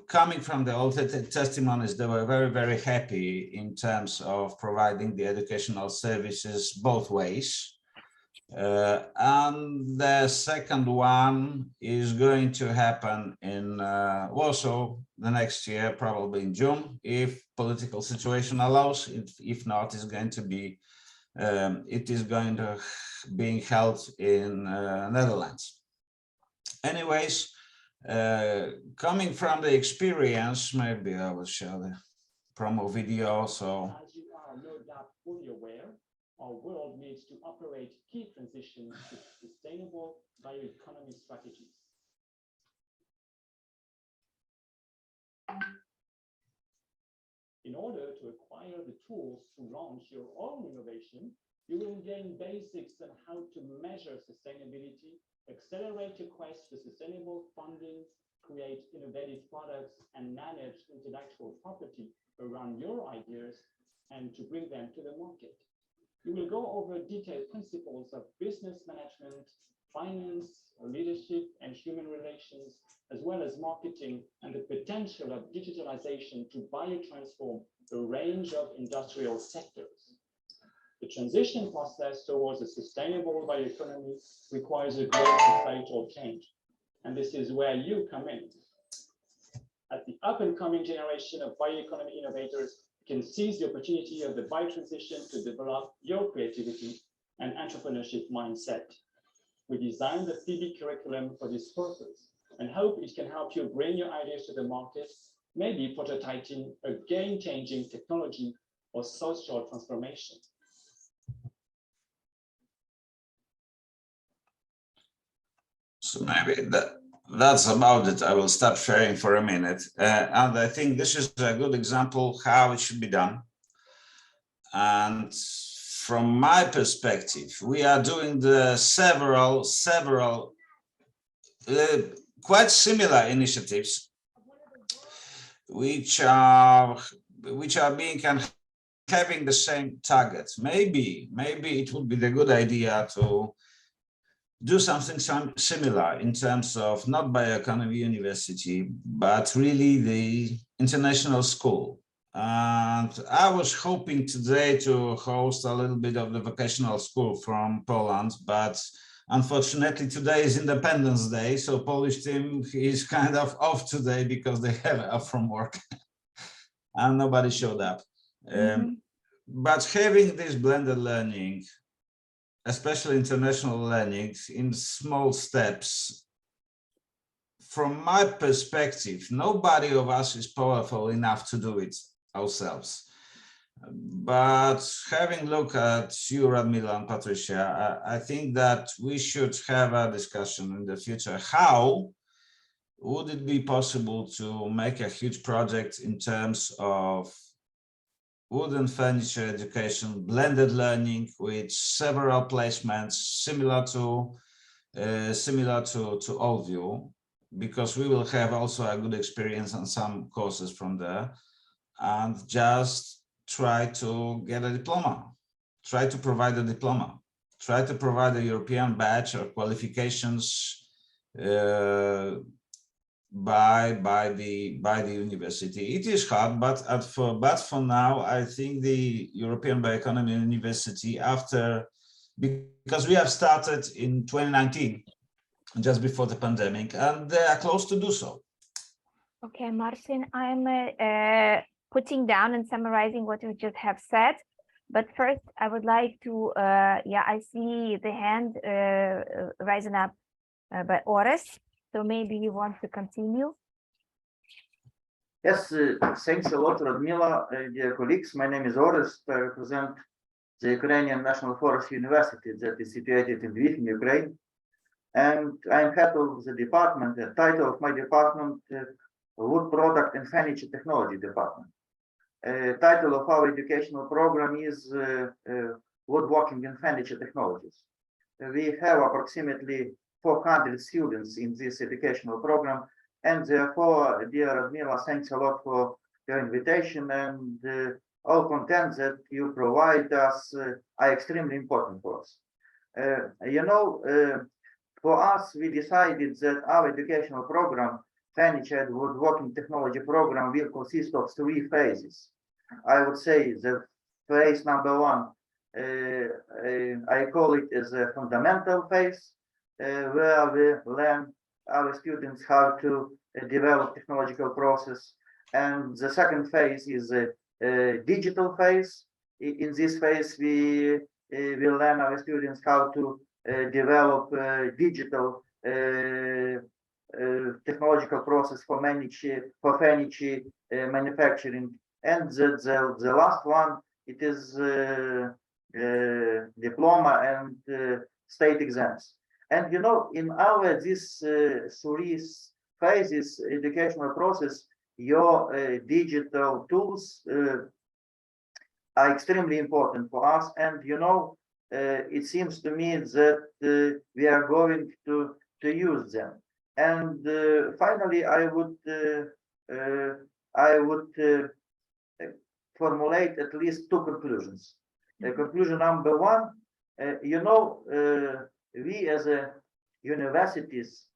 coming from the old testimonies, they were very, very happy in terms of providing the educational services both ways. And the second one is going to happen in Warsaw the next year, probably in June, if political situation allows. If not, it's going to be it is going to being held in Netherlands. Anyways, coming from the experience, maybe I will show the promo video. So as you are no doubt fully aware, our world needs to operate key transitions to sustainable bioeconomy strategies. In order to acquire the tools to launch your own innovation, you will gain basics on how to measure sustainability, accelerate your quest for sustainable funding, create innovative products, and manage intellectual property around your ideas and to bring them to the market. You will go over detailed principles of business management, finance, leadership, and human relations, as well as marketing and the potential of digitalization to biotransform a range of industrial sectors. The transition process towards a sustainable bioeconomy requires a great societal change, and this is where you come in. As the up-and-coming generation of bioeconomy innovators, can seize the opportunity of the biotransition to develop your creativity and entrepreneurship mindset. We designed the PB curriculum for this purpose and hope it can help you bring your ideas to the market, maybe prototyping a game-changing technology or social transformation. So maybe that's about it. I will stop sharing for a minute. And I think this is a good example how it should be done. And from my perspective, we are doing the several quite similar initiatives, which are being and having the same target. Maybe it would be the good idea to do something similar in terms of not bioeconomy university, but really the international school. And I was hoping today to host a little bit of the vocational school from Poland, but unfortunately today is Independence Day, so Polish team is kind of off today because they have off from work and nobody showed up. But having this blended learning, especially international learning in small steps, from my perspective, nobody of us is powerful enough to do it ourselves. But having looked at you, Radmila and Patricia, I think that we should have a discussion in the future. How would it be possible to make a huge project in terms of wooden furniture education, blended learning with several placements similar to Allview, because we will have also a good experience on some courses from there, and just try to get a diploma, try to provide a diploma, try to provide a European badge or qualifications by the university. It is hard, but for now, I think the European Bioeconomy University, because we have started in 2019, just before the pandemic, and they are close to do so. Okay, Marcin, I'm putting down and summarizing what you just have said. But first, I would like to, I see the hand rising up by Oris. So maybe you want to continue. Yes, thanks a lot, Radmila. Dear colleagues, my name is Oris. I represent the Ukrainian National Forest University that is situated in Lviv, in Ukraine. And I'm head of the department. The title of my department, Wood Product and Furniture Technology Department. Title of our educational program is Woodworking and Furniture Technologies. We have approximately 400 students in this educational program, and therefore, dear Radmila, thanks a lot for your invitation, and all content that you provide us are extremely important for us. For us, we decided that our educational program Furniture woodworking technology program will consist of 3 phases. I would say the phase number 1, I call it as a fundamental phase, where we learn our students how to develop technological process. And the second phase is a digital phase. In this phase, we will learn our students how to develop digital technological process for furniture manufacturing. And the last one, it is diploma and state exams. And you know, in our this 3 phases educational process, your digital tools are extremely important for us. And you know, it seems to me that we are going to use them. And finally, I would formulate at least 2 conclusions. Conclusion number 1, you know, we as a universities,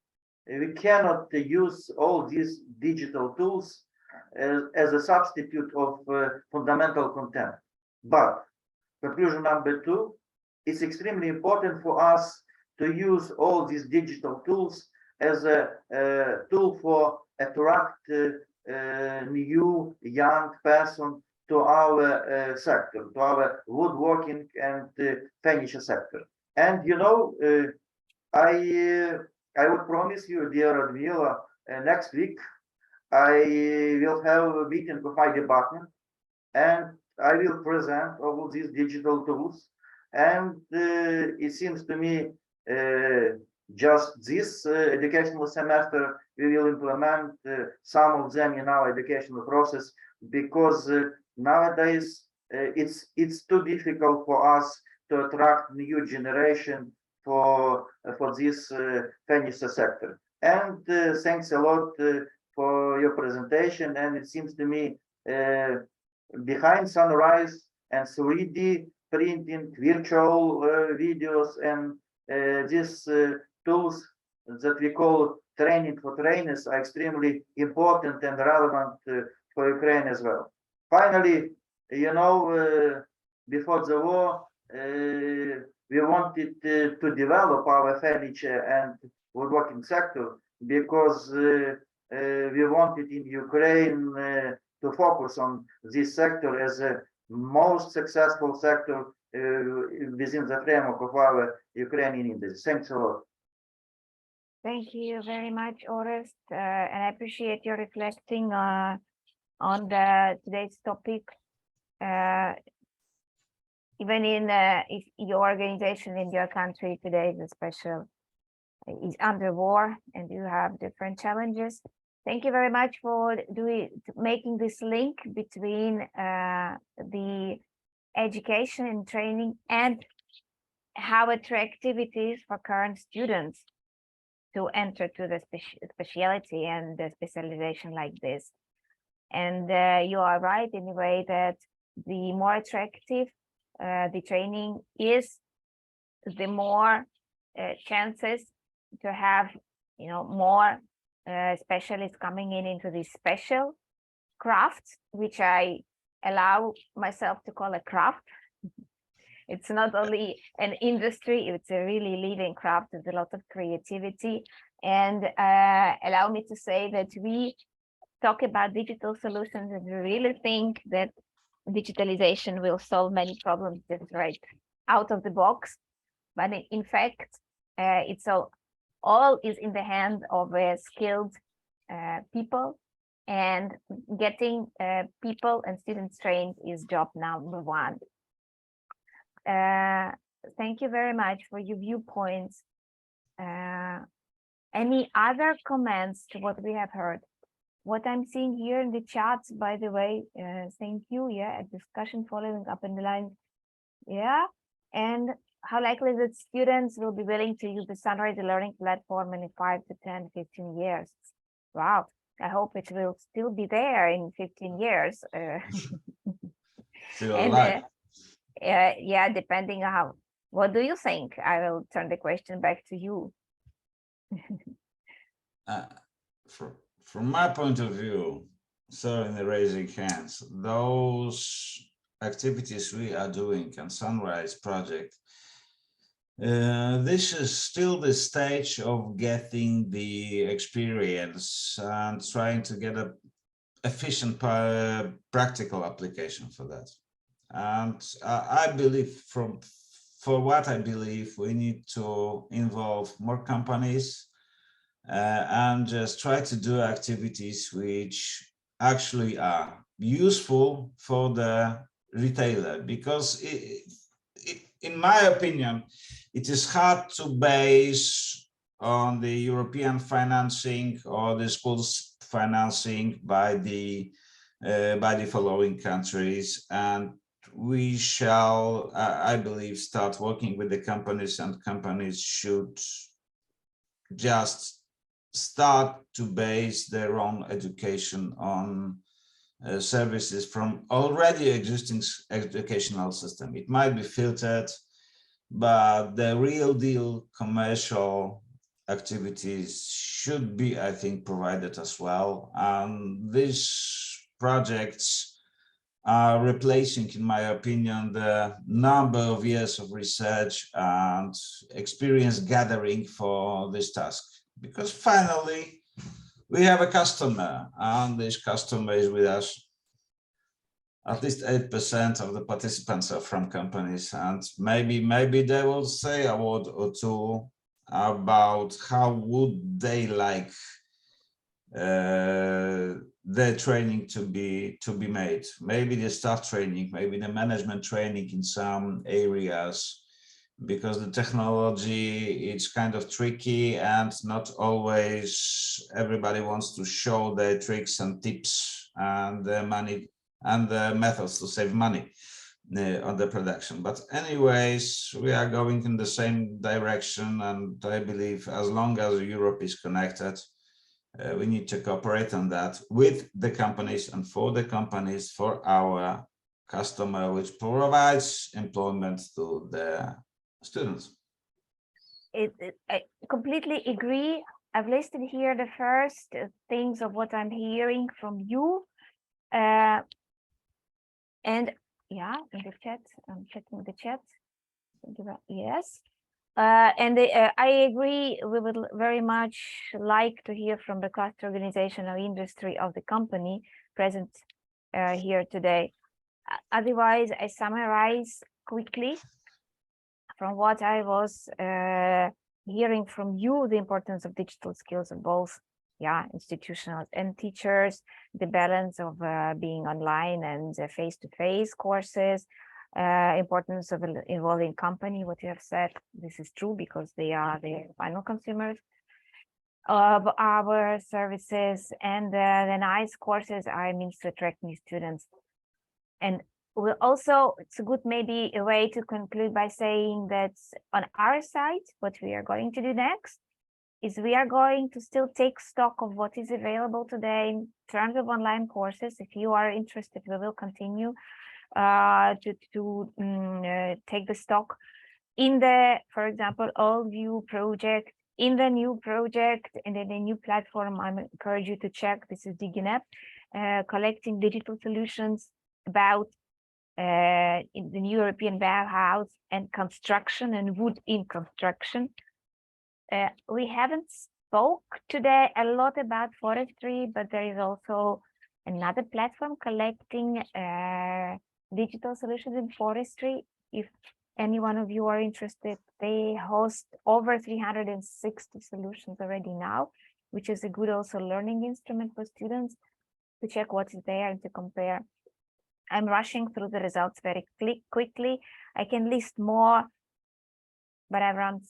we cannot use all these digital tools as a substitute of fundamental content. But conclusion number 2, it's extremely important for us to use all these digital tools as a tool for attract new young person to our sector, to our woodworking and furniture sector. And you know, I would promise you, dear Radmila, next week I will have a meeting with my department, and I will present all these digital tools. And it seems to me just this educational semester we will implement some of them in our educational process, because nowadays it's too difficult for us to attract new generation for this furniture sector. And thanks a lot for your presentation. And it seems to me behind Sunrise and 3D printing, virtual videos, and these tools that we call training for trainers are extremely important and relevant for Ukraine as well. Finally, you know, before the war, we wanted to develop our furniture and woodworking sector, because we wanted in Ukraine to focus on this sector as a most successful sector within the framework of our Ukrainian industry. Thanks a lot. Thank you very much, Orest, and I appreciate your reflecting on today's topic. Even in if your organization in your country today is under war and you have different challenges. Thank you very much for making this link between the education and training and how attractive it is for current students to enter to the specialty and the specialization like this. And you are right in a way that the more attractive the training is, the more chances to have, you know, more specialists coming into these special crafts, which I allow myself to call a craft. It's not only an industry, it's a really living craft with a lot of creativity. And allow me to say that we talk about digital solutions and we really think that digitalization will solve many problems just right out of the box. But in fact, it's all is in the hands of skilled people, and getting people and students trained is job number 1. Thank you very much for your viewpoints. Any other comments to what we have heard? What I'm seeing here in the chats, by the way, thank you. Yeah, a discussion following up in the line. Yeah, and how likely that students will be willing to use the Sunrise learning platform in 5 to 10, 15 years? Wow, I hope it will still be there in 15 years. Still And alive. yeah, depending on how. What do you think? I will turn the question back to you. from my point of view, sorry in the raising hands, those activities we are doing on Sunrise project, this is still the stage of getting the experience and trying to get a efficient practical application for that. And I believe for what I believe, we need to involve more companies and just try to do activities which actually are useful for the retailer, because in my opinion, it is hard to base on the European financing or the schools financing by the following countries, and we shall, I believe, start working with the companies, and companies should just start to base their own education on services from already existing educational system. It might be filtered, but the real deal commercial activities should be, I think, provided as well. And these projects are replacing, in my opinion, the number of years of research and experience gathering for this task. Because finally, we have a customer, and this customer is with us. At least 8% of the participants are from companies, and maybe they will say a word or two about how would they like their training to be made. Maybe the staff training, maybe the management training in some areas, because the technology is kind of tricky and not always everybody wants to show their tricks and tips and the money and the methods to save money on the production. But anyways, we are going in the same direction, and I believe as long as Europe is connected, we need to cooperate on that with the companies and for the companies, for our customer, which provides employment to the students. I completely agree. I've listed here the first things of what I'm hearing from you. And yeah, in the chat, I'm checking the chat. Yes. And I agree, we would very much like to hear from the cluster organization or industry of the company present here today. Otherwise, I summarize quickly from what I was hearing from you, the importance of digital skills of both institutional and teachers, the balance of being online and face-to-face courses, importance of involving company, what you have said, this is true because they are the final consumers of our services, and the nice courses are a means to attract new students. And we'll also, it's a good maybe a way to conclude by saying that on our side, what we are going to do next is we are going to still take stock of what is available today in terms of online courses. If you are interested, we will continue to take the stock in the, for example, AllView project, in the new project and in the new platform. I encourage you to check. This is DigiNet, collecting digital solutions about in the new European warehouse and construction and wood in construction. We haven't spoke today a lot about forestry, but there is also another platform collecting digital solutions in forestry. If any one of you are interested, they host over 360 solutions already now, which is a good also learning instrument for students to check what is there and to compare. I'm rushing through the results very quickly. I can list more, but I run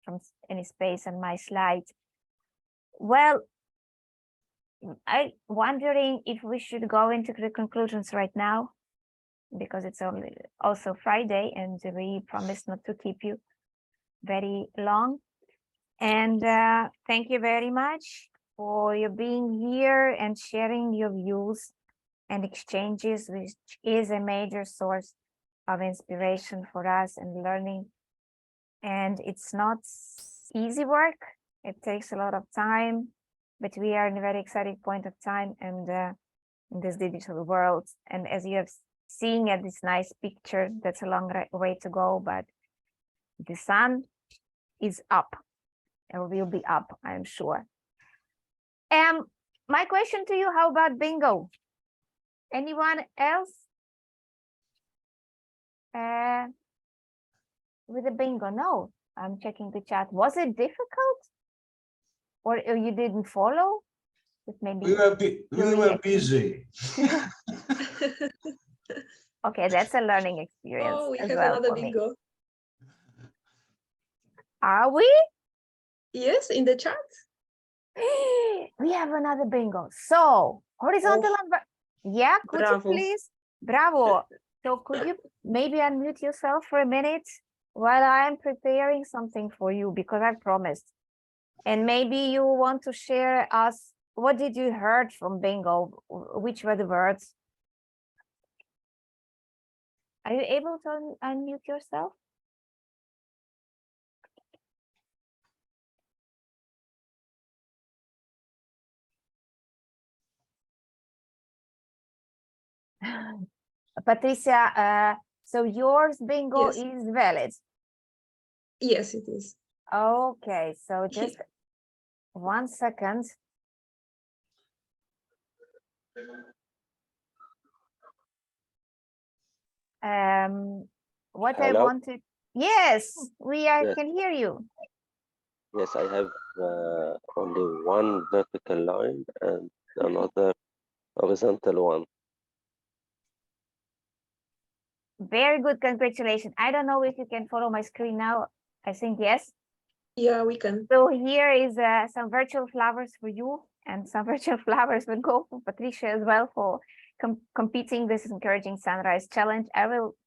from any space on my slides. Well, I'm wondering if we should go into the conclusions right now, because it's only also Friday and we promised not to keep you very long. And thank you very much for your being here and sharing your views and exchanges, which is a major source of inspiration for us and learning. And it's not easy work. It takes a lot of time, but we are in a very exciting point of time and in this digital world. And as you have seen at this nice picture, that's a long way to go, but the sun is up or will be up, I'm sure. My question to you, how about bingo? Anyone else? With the bingo? No, I'm checking the chat. Was it difficult? Or you didn't follow? It maybe We were busy. okay, that's a learning experience. Oh, we as have well another for me. bingo. Are we? Yes, in the chat. We have another bingo. So horizontal and yeah, could Bravo. you please? Bravo. So could you maybe unmute yourself for a minute while I'm preparing something for you, because I promised. And maybe you want to share us, what did you heard from bingo? Which were the words? Are you able to unmute yourself? Patricia, so yours bingo Yes. is valid. Yes, it is. Okay, so just 1 second. What I Hello? wanted, yes, Yes. can hear you. Yes, I have only one vertical line and another horizontal one. Very good, congratulations. I don't know if you can follow my screen now. I think yes. Yeah, we can. So here is some virtual flowers for you, and some virtual flowers will go for Patricia as well for competing this Encouraging Sunrise Challenge.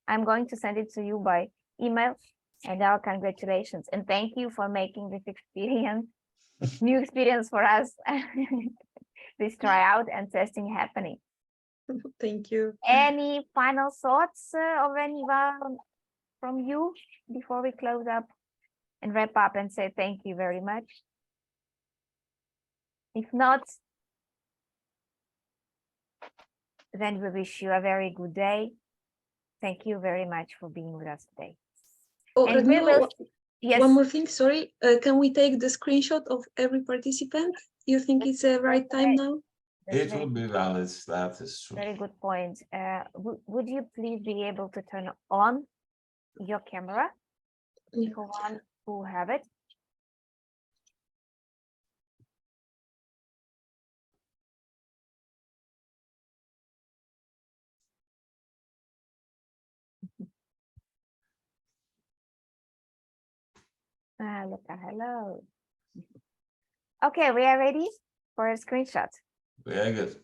I'm going to send it to you by email, and our congratulations. And thank you for making this experience, this new experience for us, this tryout and testing happening. Thank you. Any final thoughts of anyone from you before we close up and wrap up and say thank you very much? If not, then we wish you a very good day. Thank you very much for being with us today. Oh, And we Radmila, will, yes, one more thing, sorry. Can we take the screenshot of every participant? You think it's the right time now? that's It very will be valid, that is true. very good point. Would you please be able to turn on your camera Yeah. for one who have it? Luca, hello. Okay, we are ready for a screenshot. Very good.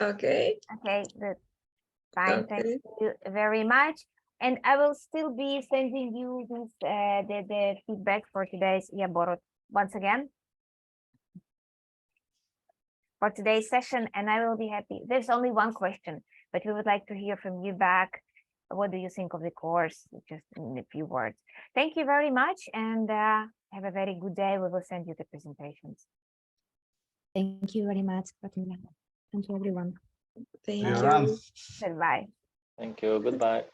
Okay. Okay, good. Fine, thank Okay. you very much. And I will still be sending you this the feedback for today's Borut once again for today's session, and I will be happy. There's only one question, but we would like to hear from you back. What do you think of the course? Just in a few words. Thank you very much, and have a very good day. We will send you the presentations. Thank you very much, Radmila. Thank you, everyone. Thank See you around. you. Goodbye. Thank you. Goodbye.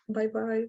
Bye-bye.